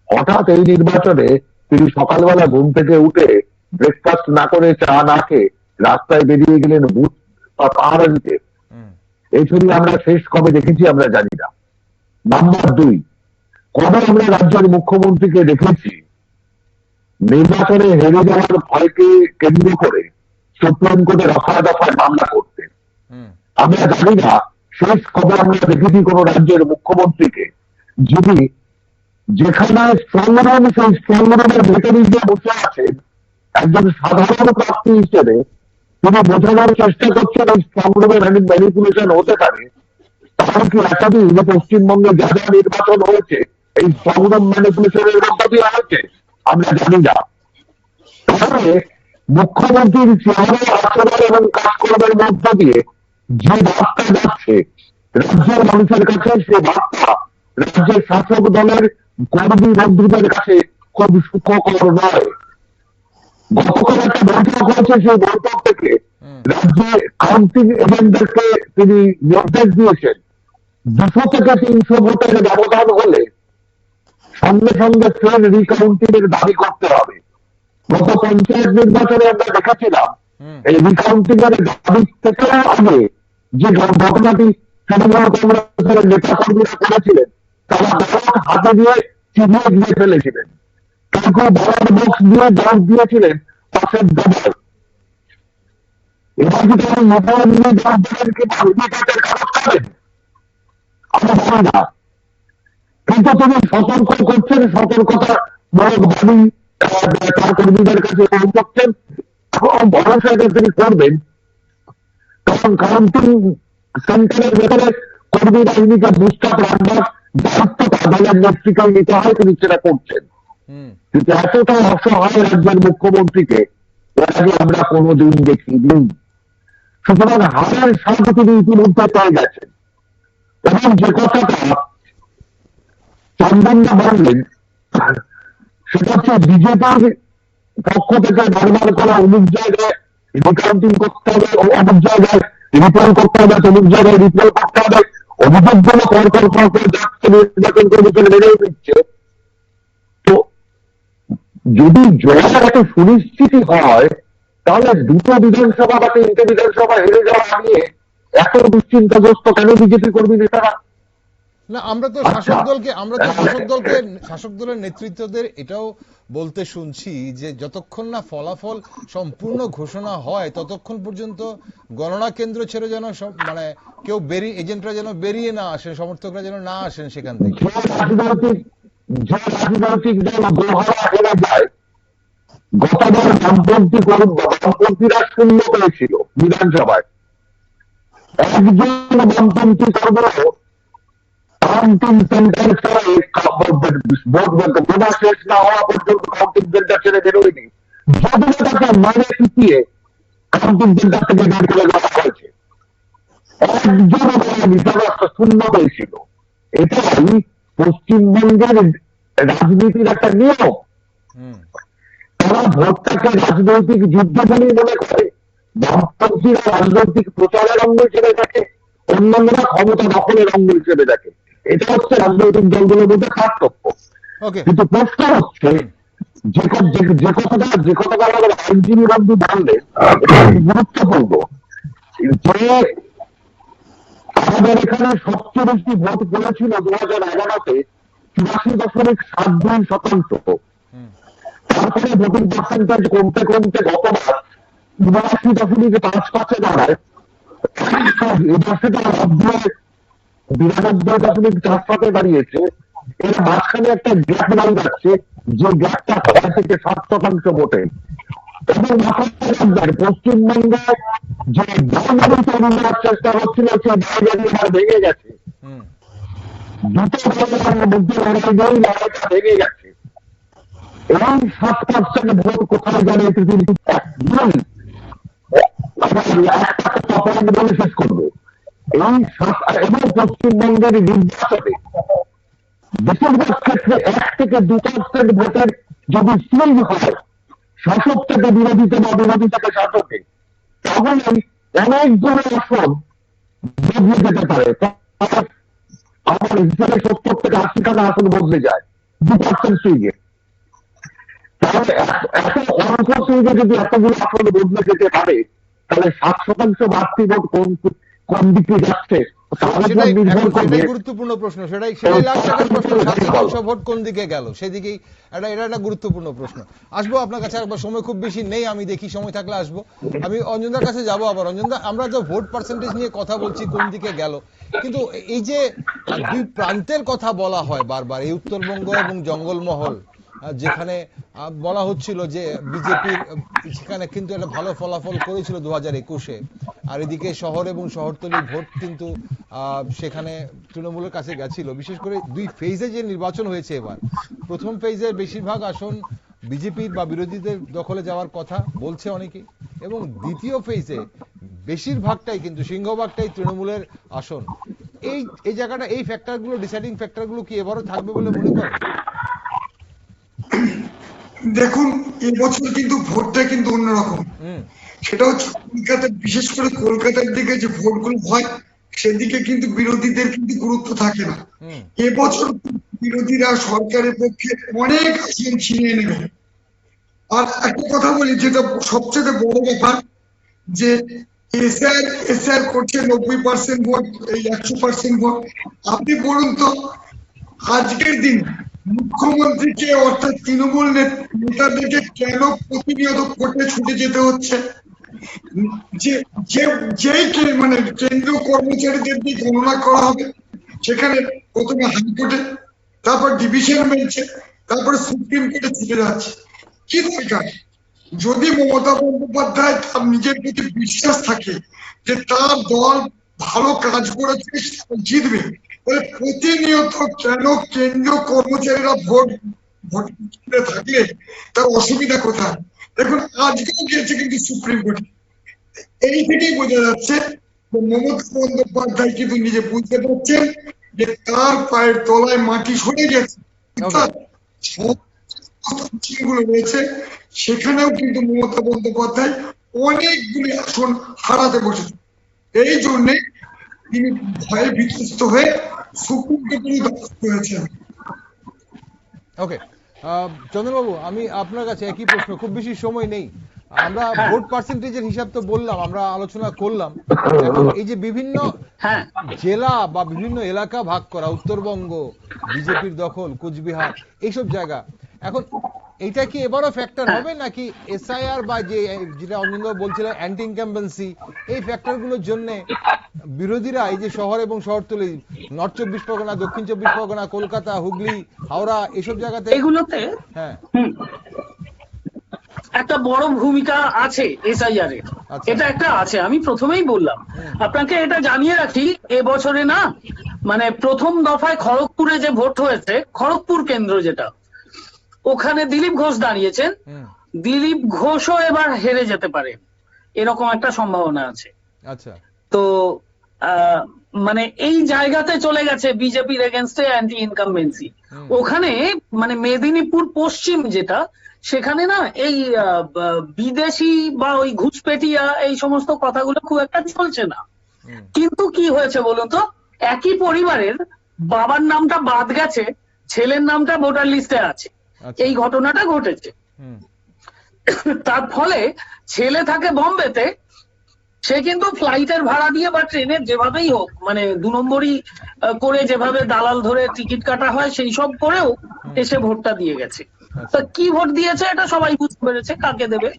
হঠাৎ এই নির্বাচনে তিনি সকালবেলা ঘুম থেকে উঠে ব্রেকফাস্ট না করে, চা না খেয়ে রাস্তায় বেরিয়ে গেলেন বুথ পাহারা দিতে। এই ছবি আমরা শেষ কবে দেখেছি আমরা জানি না। নাম্বার 2, কবে আমরা রাজ্যের মুখ্যমন্ত্রীকে দেখেছি নির্বাচনে হেরে যাওয়ার ভয়কে কেন্দ্র করে সুপ্রিম কোর্টে দফায় দফায় মামলা করতে? আমরা জানি না শেষ কবে আমরা দেখেছি কোন রাজ্যের মুখ্যমন্ত্রীকে যিনি যেখানে স্ট্রংরুম, সেই স্ট্রংরুমের ভেতরে গিয়ে বসে আছেন একজন সাধারণ প্রার্থী হিসেবে, তিনি বোঝানোর চেষ্টা করছেন এই স্ট্রংরুমে ম্যানিপুলেশন হতে পারে। তখন কি একাধিক যে পশ্চিমবঙ্গে যা যা নির্বাচন হয়েছে এই স্ট্রংরুম ম্যানিপুলেশনের মধ্য দিয়ে হয়েছে আমরা জানি না। তাহলে মুখ্যমন্ত্রীর চেহারা, আচরণ এবং কাজকর্মের মধ্য দিয়ে যে বার্তা যাচ্ছে রাজ্যের মানুষের কাছে, সে বার্তা রাজ্যের শাসক দলের কর্মী বন্ধুদের কাছে খুব সুখকর নয়। গতকাল একটা বৈঠক হয়েছে, সেই বৈঠক থেকে রাজ্যে কাউন্টিং এজেন্টদেরকে তিনি নির্দেশ দিয়েছেন 200 থেকে 300 ভোটের ব্যবধান হলে সঙ্গে সঙ্গে ফের রিকাউন্টিং এর দাবি করতে হবে। গত পঞ্চায়েত নির্বাচনে আমরা দেখেছিলাম এই রিকাউন্টিং এর দাবি থেকে আগে যে ঘটনাটি তৃণমূল কংগ্রেসের নেতা কর্মীরা করেছিলেন, তারা ব্যালট হাতে দিয়ে চিনিয়ে দিয়ে ফেলেছিলেন। কেউ ব্যালট বক্স দিয়ে ভোট দিয়েছিলেন পাশের দলে। এবার যদি আমি মোবাইল নিয়ে ভোট দেবেন কিংবা ভিভিপ্যাটের কাগজ খাবেন আমরা জানি না, কিন্তু তিনি সতর্ক করছেন, সতর্কতা মূলক দাবি তার কর্মীদের কাছে পৌঁছাচ্ছেন এবং ভরসা তিনি করবেন। কারণ কাউন্টিং সেন্টারের ভেতরে কর্মী বাহিনীকে বুস্টার রাখবার দায়িত্ব দলের নেতৃত্বে নিতে হয়, তিনি সেটা করছেন। কিন্তু এতটা অসহায় রাজ্যের মুখ্যমন্ত্রীকে এর আগে আমরা কোনোদিন দেখিনি। সুতরাং হারের সাথে তিনি ইতিমধ্যে পেয়ে গেছেন। এবং যে কথাটা চন্দনদা বললেন সেটা হচ্ছে বিজেপির পক্ষ থেকে বারবার করা অমুক জায়গায় রিকাউন্টিং করতে হবে, অমুক জায়গায় রিপোল করতে হবে, অমুক জায়গায় রিপোল করতে হবে, অভিযোগগুলো করে যাচ্ছে, নির্বাচন কমিশন মেনেও দিচ্ছে। তো যদি জয়ের একটা সুনিশ্চিতি হয় তাহলে 2টো বিধানসভা বা 3টে বিধানসভা হেরে যাওয়া নিয়ে এত দুশ্চিন্তাগ্রস্ত কেন বিজেপি কর্মী নেতারা? না, আমরা তো শাসক দলের নেতৃত্বদের এটাও বলতে শুনছি যে যতক্ষণ না ফলাফল সম্পূর্ণ ঘোষণা হয় ততক্ষণ পর্যন্ত গণনা কেন্দ্র ছেড়ে যেন মানে কেউ এজেন্টরা যেন বেরিয়ে না আসেন, সমর্থকরা যেন না আসেন সেখান থেকে। রাজনৈতিক দল গোহারা হেরে যায়, গতবার বামপন্থীরা 0 পেয়েছিল বিধানসভায়, একজন বামপন্থী কর্মীও কাউন্টিং সেন্টার ছেড়ে ভোট শেষ না হওয়া পর্যন্ত কাউন্টিং সেন্টার ছেড়ে বেরোয়নি। যদিও তাকে মানে পিছিয়ে কাউন্টিং সেন্টার থেকে বের করে দেওয়া হয়েছে, একজন নিশাগ্রস্ত শূন্য হয়েছিল। এটাই পশ্চিমবঙ্গের রাজনীতির একটা নিয়ম। তারা ভোটটাকে রাজনৈতিক যুদ্ধ বলেই মনে করে, বামপন্থীরা রাজনৈতিক প্রচারের অঙ্গ হিসেবে দেখে, অন্যান্যরা ক্ষমতা দখলের অঙ্গ হিসেবে দেখে। এটা হচ্ছে রাজনৈতিক দলগুলোর মধ্যে পার্থক্য। কিন্তু প্রশ্ন হচ্ছে যে কথাটা আমাদের আইনজীবী বন্ধু জানলেন, গুরুত্বপূর্ণ, যে আমাদের এখানে সবচেয়ে বেশি ভোট পড়েছিল 2011-তে 84.72%। তারপরে ভোটিং পার্সেন্টেজ কমতে কমতে গতবার 79.5% দাঁড়ায়, এবার সেটা 92.4% দাঁড়িয়েছে। এর মাঝখানে একটা গ্যাপ দাঁড়িয়ে যাচ্ছে, যে গ্যাপটা 6 থেকে 7% ভোটে। এবং পশ্চিমবঙ্গে যে বাউন্ডারি তৈরি করার চেষ্টা হচ্ছিল, সেই বাউন্ডারি ভেঙে গেছে। দুটো দলের মধ্যে লড়াইটা ভেঙে গেছে। এবং 7% ভোট কোথায় গেলে পৃথিবীর বলে শেষ করবে। এবং পশ্চিমবঙ্গের নির্বাচনে বেশিরভাগ ক্ষেত্রে 1 থেকে 2% ভোটের যদি সুইং হয় শাসক থেকে বিরোধীতে বা বিরোধী থেকে শাসকে, তাহলে অনেকগুলো আসন বদলে যেতে পারে। আমার হিসাবে 70 থেকে 80 আসন বদলে যায় 2% সুইংয়ে। তাহলে এত অল্প সুইংয়ে যদি এতগুলো আসন বদলে যেতে পারে, তাহলে 7% বাড়তি ভোট কোন দিকে যাচ্ছে গুরুত্বপূর্ণ প্রশ্ন। সেটাই লাখ টাকার প্রশ্ন, 7% ভোট কোন দিকে গেল সেদিকেই এটা একটা গুরুত্বপূর্ণ প্রশ্ন। আসবো আপনার কাছে, একবার সময় খুব বেশি নেই, আমি দেখি সময় থাকলে আসবো। আমি অঞ্জনদার কাছে যাবো আবার। অঞ্জনদা, আমরা যে ভোট পার্সেন্টেজ নিয়ে কথা বলছি কোন দিকে গেল, কিন্তু এই যে দুই প্রান্তের কথা বলা হয় বারবার, এই উত্তরবঙ্গ এবং জঙ্গলমহল, যেখানে বলা হচ্ছিল যে বিজেপির সেখানে কিন্তু একটা ভালো ফলাফল করেছিল 2021-এ, আর এদিকে শহর এবং শহরতলির ভোট কিন্তু সেখানে তৃণমূলের কাছে গেছিল। বিশেষ করে দুই ফেজে যে নির্বাচন হয়েছে এবার, প্রথম ফেজে বেশিরভাগ আসন বিজেপির বা বিরোধীদের দখলে যাওয়ার কথা বলছে অনেকেই, এবং দ্বিতীয় ফেজে বেশিরভাগটাই কিন্তু সিংহভাগটাই তৃণমূলের আসন। এই জায়গাটা, এই ফ্যাক্টরগুলো, ডিসাইডিং ফ্যাক্টরগুলো কি এবারও থাকবে বলে মনে করেন? দেখুন, এবছর কিন্তু ভোটটা কিন্তু অন্যরকম। সেটা হচ্ছে কলকাতা, বিশেষ করে কলকাতার দিকে যে ভোটগুলো হয় সেদিকে কিন্তু বিরোধীদের কিন্তু গুরুত্ব থাকে না। এবছর বিরোধীরা সরকারের পক্ষে অনেক আসন ছিনিয়ে নেবে। আর একটা কথা বলি, যেটা সবচেয়ে বড় ব্যাপার, যে এসআর করছে 90% ভোট, এই 100% ভোট। আপনি বলুন তো, আজকের দিন মুখ্যমন্ত্রীকে অর্থাৎ তৃণমূল নেতাদেরকে কেন প্রতিনিয়ত কোর্টে ছুটে যেতে হচ্ছে? যেই মানে কেন্দ্রীয় কর্মচারীদের দিয়ে গণনা করা হবে, সেখানে প্রথমে হাইকোর্টে, তারপর ডিভিশন বেঞ্চে, তারপরে সুপ্রিম কোর্টে ছুটে যাচ্ছে। কি দরকার? যদি মমতা বন্দ্যোপাধ্যায় তার নিজের প্রতি বিশ্বাস থাকে যে তার দল ভালো কাজ করেছে, জিতবে, তাহলে প্রতিনিয়ত কেন কেন্দ্রীয় কর্মচারীরা ভোট থাকলে তার অসুবিধা কোথায়? দেখুন, আজকেও গিয়েছে কিন্তু সুপ্রিম কোর্টে। এই থেকেই বোঝা যাচ্ছে মমতা বন্দ্যোপাধ্যায় কিন্তু নিজে বুঝতে পারছেন যে তার পায়ের তলায় মাটি সরে গেছে। রয়েছে সেখানেও কিন্তু মমতা বন্দ্যোপাধ্যায় অনেকগুলি আসন হারাতে বসেছে। এই জন্যে তিনি ভয়ে বিধ্বস্ত হয়ে সুপ্রিম কোর্টের দ্বারস্থ হয়েছেন। ওকে, চন্দ্রবাবু, আমি আপনার কাছে একই প্রশ্ন, খুব বেশি সময় নেই। আমরা ভোট পার্সেন্টেজের হিসাব তো বললাম, আমরা আলোচনা করলাম। এখন এই যে বিভিন্ন জেলা বা বিভিন্ন এলাকা ভাগ করা, উত্তরবঙ্গ বিজেপির দখল, কোচবিহার, এইসব জায়গা, এখন এইটা কি এবারও ফ্যাক্টর হবে, নাকি এসআইআর বা যেটা অঞ্জনবাবু বলছিলেন অ্যান্টি ইনকামবেন্সি, এই ফ্যাক্টরগুলোর জন্য বিরোধীরা এই যে শহর এবং শহরতলি, নর্থ 24 পরগনা, দক্ষিণ 24 পরগনা, কলকাতা, হুগলি, হাওড়া, এসব জায়গাতে এগুলোতে একটা বড় ভূমিকা আছে এসআইআর এর। এটা একটা আছে, আমি প্রথমেই বললাম আপনাকে। এটা জানিয়ে রাখি, এবছরে না, মানে প্রথম দফায় খড়গপুরে যে ভোট হয়েছে, খড়গপুর কেন্দ্র যেটা, ওখানে দিলীপ ঘোষ দাঁড়িয়েছেন, দিলীপ ঘোষও এবার হেরে যেতে পারে, এরকম একটা সম্ভাবনা আছে। আচ্ছা, তো মানে এই জায়গাতে চলে গেছে বিজেপির এগেনস্টে অ্যান্টি ইনকামবেন্সি। ওখানে মানে মেদিনীপুর পশ্চিম যেটা, সেখানে না এই বিদেশি বা ওই ঘুষপেটিয়া এই সমস্ত কথাগুলো খুব একটা চলছে না। কিন্তু কি হয়েছে বলুন তো, একই পরিবারের বাবার নামটা বাদ গেছে, ছেলের নামটা ভোটার লিস্টে আছে, এই ঘটনাটা ঘটেছে। তার ফলে ছেলে থাকে বম্বেতে, সে কিন্তু ফ্লাইটের ভাড়া দিয়ে বা ট্রেনের যেভাবেই হোক, মানে 2 নম্বরই করে যেভাবে দালাল ধরে টিকিট কাটা হয় সেই সব করেও এসে ভোটটা দিয়ে গেছে। তা কি ভোট দিয়েছে এটা সবাই বুঝতে পেরেছে কাকে দেবে,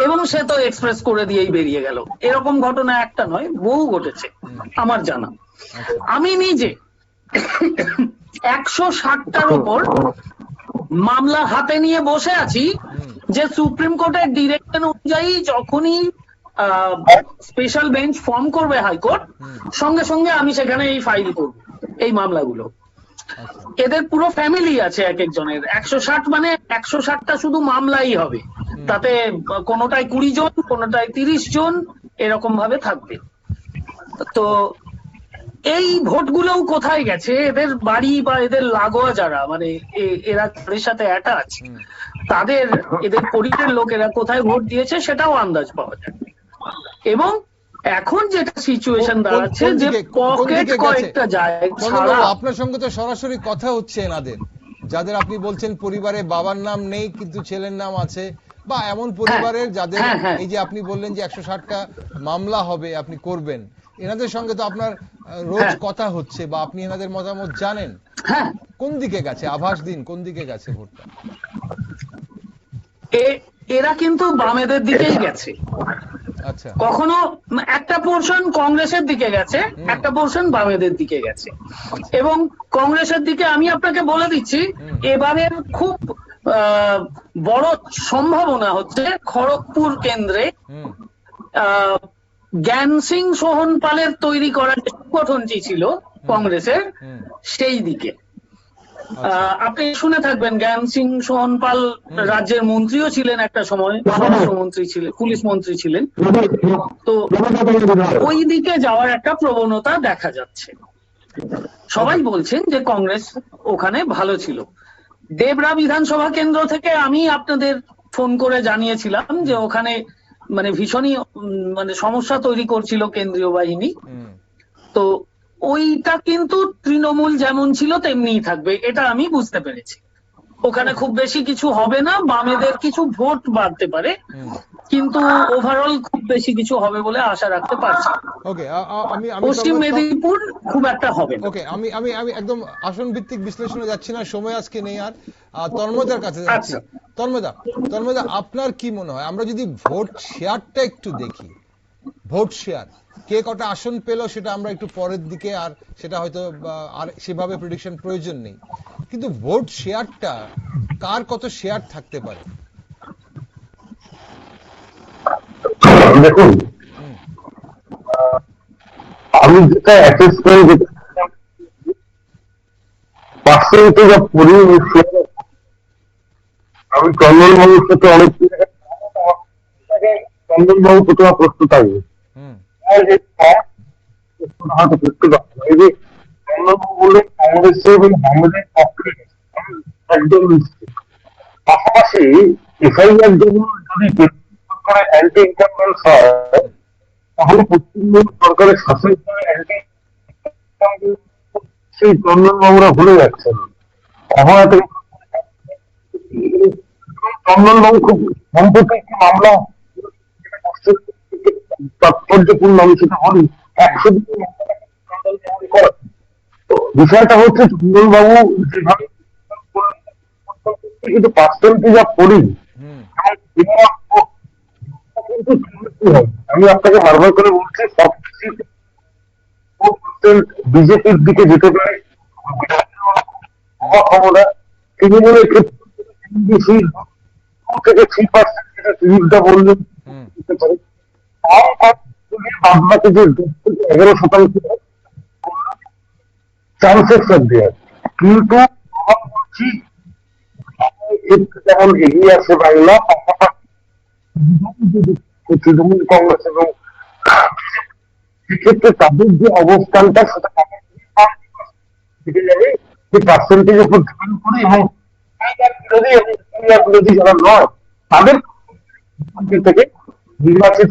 এবং সে তো এক্সপ্রেস করে দিয়েই বেরিয়ে গেল। এরকম ঘটনা একটা নয়, বহু ঘটেছে আমার জানা। আমি নিজে 160টার উপর মামলা হাতে নিয়ে বসে আছি, যে সুপ্রিম কোর্টের ডিরেকশন অনুযায়ী যখনই স্পেশাল বেঞ্চ ফর্ম করবে হাইকোর্ট, সঙ্গে সঙ্গে আমি সেখানে এই ফাইল করব এই মামলাগুলো। এদের পুরো ফ্যামিলি আছে এক একজনের, 160 মানে 160টা শুধু মামলাই হবে, তাতে কোনোটায় 20 জন, কোনোটায় 30 জন, এরকম ভাবে থাকবে। তো এই ভোটগুলোও কোথায় গেছে, এদের বাড়ি বা এদের লাগোয়া যারা, মানে এরা তাদের সাথে অ্যাটাচ, তাদের এদের পরিবারের লোকেরা কোথায় ভোট দিয়েছে সেটাও আন্দাজ পাওয়া যায়। এবং এখন যেটা সিচুয়েশন দাঁড়াচ্ছে যে পকেট কয়েকটা জায়গা, আপনার সঙ্গে তো সরাসরি কথা হচ্ছে এনাদের, যাদের আপনি বলছেন পরিবারে বাবার নাম নেই কিন্তু ছেলের নাম আছে, বা এমন পরিবারের যাদের এই যে আপনি বললেন যে 160টা মামলা হবে আপনি করবেন, এনাদের সঙ্গে তো আপনার রোজ কথা হচ্ছে বা আপনি এনাদের মতামত জানেন। কোন দিকে গেছে, আভাস দিন কোন দিকে গেছে ভোটটা? এরা কিন্তু বামেদের দিকেই গেছে। আচ্ছা, কখনো একটা পোর্শন কংগ্রেসের দিকে গেছে, একটা পোর্শন বামেদের দিকে গেছে। এবং কংগ্রেসের দিকে আমি আপনাকে বলে দিচ্ছি, এবারের খুব বড় সম্ভাবনা হচ্ছে খড়গপুর কেন্দ্রে জ্ঞান সিং সোহন পালের তৈরি করা যে সংগঠনটি ছিল কংগ্রেসের, সেই দিকে। আপনি শুনে থাকবেন জ্ঞান সিং সোহন পাল রাজ্যের মন্ত্রীও ছিলেন একটা সময়, স্বরাষ্ট্রমন্ত্রী ছিলেন, পুলিশ মন্ত্রী ছিলেন। তো ওই দিকে যাওয়ার একটা প্রবণতা দেখা যাচ্ছে। সবাই বলছেন যে কংগ্রেস ওখানে ভালো ছিল। দেবরা বিধানসভা কেন্দ্র থেকে আমি আপনাদের ফোন করে জানিয়েছিলাম যে ওখানে মানে ভীষণই মানে সমস্যা তৈরি করছিল কেন্দ্রীয় বাহিনী। তো ওইটা কিন্তু তৃণমূল যেমন ছিল তেমনিই থাকবে, এটা আমি বুঝতে পেরেছি। ওখানে খুব বেশি কিছু হবে না, বামেদের কিছু ভোট বাড়তে পারে, কিন্তু ওভারঅল খুব বেশি কিছু হবে বলে আশা রাখতে পারছি। ওকে, পশ্চিম মেদিনীপুর খুব একটা হবে না। ওকে, আমি একদম আসন ভিত্তিক বিশ্লেষণে যাচ্ছি না, সময় আজকে নেই আর। তন্ময়দার কাছে যাচ্ছি। তন্ময়দা, আপনার কি মনে হয়, আমরা যদি ভোট শেয়ারটা একটু দেখি, ভোট শেয়ার কে কটা আসন পেল সেটা আমরা একটু পরের দিকে, আর সেটা হয়তো আর সেভাবে প্রেডিকশন প্রয়োজন নেই, কিন্তু ভোট শেয়ারটা কার কত শেয়ার থাকতে পারে? দেখুন, আমি যেটা অ্যাসেস করি, পার্সেন্টেজ অফ আমি চন্দনবাবুর সাথে অনেক চন্দনবাবু প্রথমে প্রস্তুত থাকবে, চন্দনবাবু বললেন কংগ্রেসের এবং বাংলাদেশের পক্ষে একদম পাশাপাশি এফআইআর জন্য যদি সরকারের অ্যান্টি ইনকামবেন্স হয়, তাহলে পশ্চিমবঙ্গ সরকারের শাসন সেই চন্দনবাবুরা ভুলে যাচ্ছেন। চন্দনবাবু খুব সম্প্রতি একটি মামলা তাৎপর্যপূর্ণ, আমি সেটা বলি, 100 বিষয়টা হচ্ছে চন্দনবাবু যেভাবে কিন্তু পার্সেন্টেজ অফ পোলিং, আমি আপনাকে বারবার করে বলছি, বিজেপির দিকে যেতে পারে ক্ষমতা, তৃণমূলের ক্ষেত্রে থেকে 3% বললেন, বাদবাকি যে 11% চান্সেস দেওয়ার, কিন্তু বলছি যেমন এগিয়ে আছে বাংলা, তৃণমূল কংগ্রেস এবং সেক্ষেত্রে তাদের যে অবস্থানটা সেটা যাবে সেই পার্সেন্টেজ উপর ডিপেন্ড করে, এবং বিরোধী এবং বিরোধী যারা নয় তাদের থেকে নির্বাচিত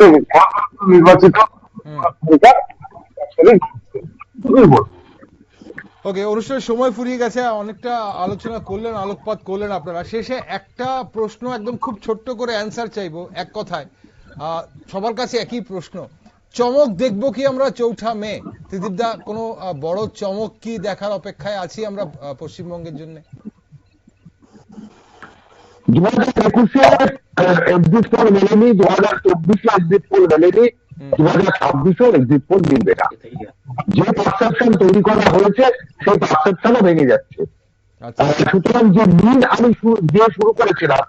ওকে, অনুষ্ঠানের সময় ফুরিয়ে গেছে, অনেকটা আলোচনা করলেন, আলোকপাত করলেন আপনারা। শেষে একটা প্রশ্ন একদম খুব ছোট্ট করে অ্যান্সার চাইবো এক কথায়, সবার কাছে একই প্রশ্ন, চমক দেখবো কি আমরা 4 মে? ত্রিদীপদা, কোনো বড় চমক কি দেখার অপেক্ষায় আছি আমরা পশ্চিমবঙ্গের জন্য? 2021-এ এক্সিট পোল মেলেনি, 2024-এ এক্সিট পোল মেলেনি, 2026-এও এক্সিট পোল মিলবে না। যে পারসেপশন তৈরি করা হয়েছে সেই পারসেপশনও ভেঙে যাচ্ছে। সুতরাং যে মিল আমি দিয়ে শুরু করেছিলাম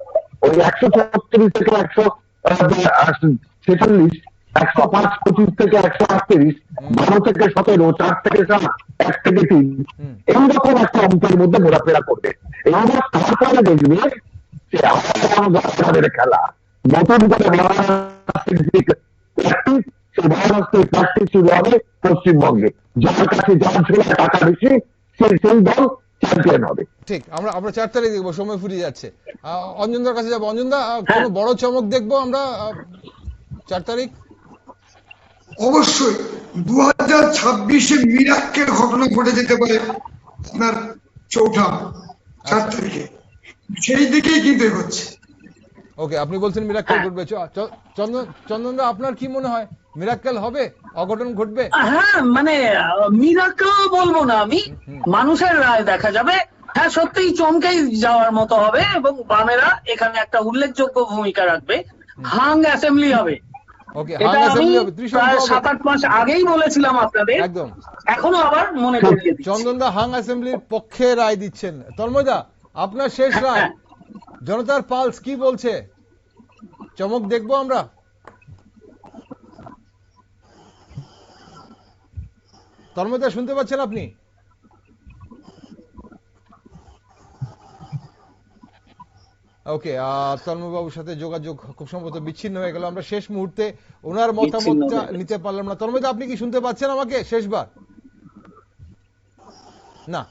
ওই 136 থেকে 146, 105-25 থেকে 138, 12 থেকে 17, 4 থেকে 7, 1 থেকে 3, এইরকম একটা অঙ্কের মধ্যে ঘোরাফেরা করবে। এবার তারপরে দেখবে যে আমাদের খেলা নতুন করে প্র্যাকটিস শুরু হবে পশ্চিমবঙ্গে। যার কাছে যার ছিল টাকা বেশি সেই দল চ্যাম্পিয়ন হবে। ঠিক, আমরা 4 তারিখ দেখবো, সময় ফুরিয়ে যাচ্ছে। অঞ্জনদার কাছে যাবো। অঞ্জনদা, কোনো বড় চমক দেখবো আমরা 4 তারিখ? অবশ্যই 2026-এ মিরাক্কেল ঘটনা ঘটে যেতে পারে আপনার 4 তারিখে, সেই দিকেই কিন্তু এগোচ্ছে। ওকে, আপনি বলছেন মিরাক্কেল ঘটবে। চন্দনদা, আপনার কি মনে হয় মিরাক্কেল হবে, অঘটন ঘটবে? হ্যাঁ, মানে মিরাক্কেল বলবো না আমি, মানুষের রায় দেখা যাবে। হ্যাঁ, সত্যিই চমকেই যাওয়ার মতো হবে, এবং বামেরা এখানে একটা উল্লেখযোগ্য ভূমিকা রাখবে। হাং অ্যাসেম্বলি হবে। ওকে, এটা আমি প্রায় 7-8 মাস আগেই বলেছিলাম আপনাদের, একদম এখনো আবার মনে করিয়ে দিচ্ছি। চন্দনদা হাং অ্যাসেম্বলির পক্ষে রায় দিচ্ছেন। তন্ময়দা, আপনার শেষ রায়, জনতার পালস কি বলছে? চমক দেখবো আমরা? তন্ময়দা, শুনতে পাচ্ছেন আপনি? ওকে, তন্ময়বাবুর সাথে যোগাযোগ খুব সম্ভবত বিচ্ছিন্ন হয়ে গেল। আমরা শেষ মুহূর্তে ওনার মতামতটা নিতে পারলাম না। তন্ময়দা, আপনি কি শুনতে পাচ্ছেন আমাকে শেষবার? না,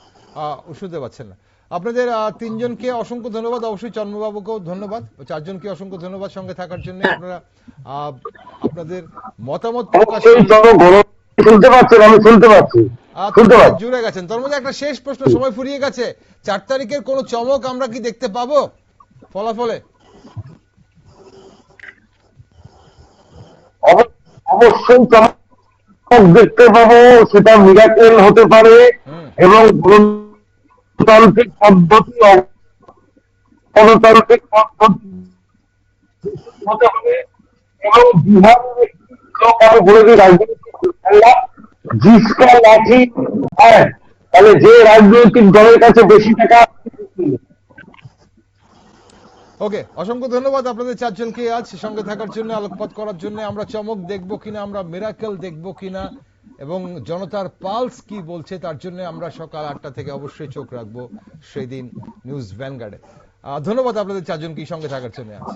শুনতে পাচ্ছেন না। আপনাদের 3 জনকে অসংখ্য ধন্যবাদ, অবশ্যই চন্মবাবুকেও ধন্যবাদ, 4 জনকে অসংখ্য ধন্যবাদ সঙ্গে থাকার জন্য। আপনারা আপনাদের মতামত প্রকাশ শুনতে পাচ্ছেন? আমি শুনতে পাচ্ছি, জুড়ে গেছেন। তার মধ্যে একটা শেষ প্রশ্ন, সময় ফুরিয়ে গেছে। 4 তারিখের কোন চমক আমরা কি দেখতে পাবো ফলাফলে? অবশ্যই চমক দেখতে পাবো, সেটা মিরাকেল হতে পারে, এবং গণতান্ত্রিক পদ্ধতি গণতান্ত্রিক পদ্ধতি হতে হবে, এবং বিহারের রাজনৈতিক খেলা জিসকা লাঠি, তাহলে যে রাজনৈতিক দলের কাছে বেশি টাকা। ওকে, অসংখ্য ধন্যবাদ আপনাদের 4 জনকে আজ সঙ্গে থাকার জন্য, আলোকপাত করার জন্য। আমরা চমক দেখবো কিনা, আমরা মিরাকেল দেখবো কিনা, এবং জনতার পালস কি বলছে তার জন্য আমরা সকাল 8টা থেকে অবশ্যই চোখ রাখবো সেদিন নিউজ ভ্যানগার্ডে। ধন্যবাদ আপনাদের 4 জনকে সঙ্গে থাকার জন্য আজ।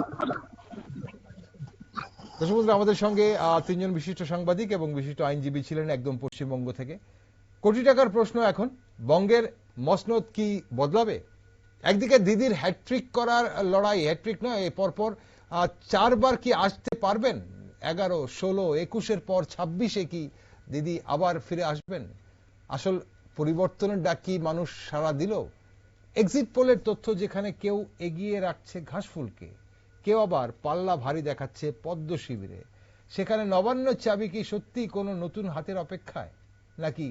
দর্শক বন্ধুরা, আমাদের সঙ্গে 3 জন বিশিষ্ট সাংবাদিক এবং বিশিষ্ট আইনজীবী ছিলেন একদম পশ্চিমবঙ্গ থেকে। কোটি টাকার প্রশ্ন এখন, বঙ্গের মসনদ কি বদলাবে? একদিকে দিদির হ্যাট্রিক করার লড়াই, হ্যাট্রিক নয়, পরপর 4 বার কি আসতে পারবেন? 11, 16, 21-এর পর 26-এ কি দিদি আবার ফিরে আসবেন? আসল পরিবর্তনের ডাক কি মানুষ সাড়া দিল? এক্সিট পোলের তথ্য যেখানে কেউ এগিয়ে রাখছে ঘাসফুলকে, কেউ আবার পাল্লা ভারী দেখাচ্ছে পদ্ম শিবিরে, সেখানে নবান্নের চাবি কি সত্যি কোনো নতুন হাতের অপেক্ষায়, নাকি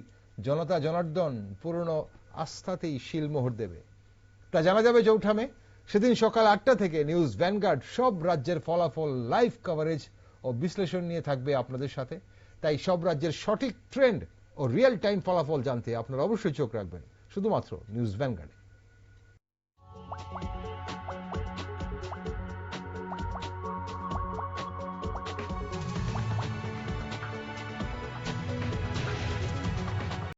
জনতা জনার্দন পুরনো আস্থাতেই শিলমোহর দেবে? তা জানা যাবে 4 মে। সেদিন সকাল 8টা থেকে নিউজ ভ্যানগার্ড সব রাজ্যের ফলাফল, লাইভ কভারেজ ও বিশ্লেষণ নিয়ে থাকবে আপনাদের সাথে। তাই সব রাজ্যের সঠিক ট্রেন্ড ও রিয়েল টাইম ফলাফল জানতে আপনারা অবশ্যই চোখ রাখবেন শুধুমাত্র নিউজ ভ্যানগার্ডে।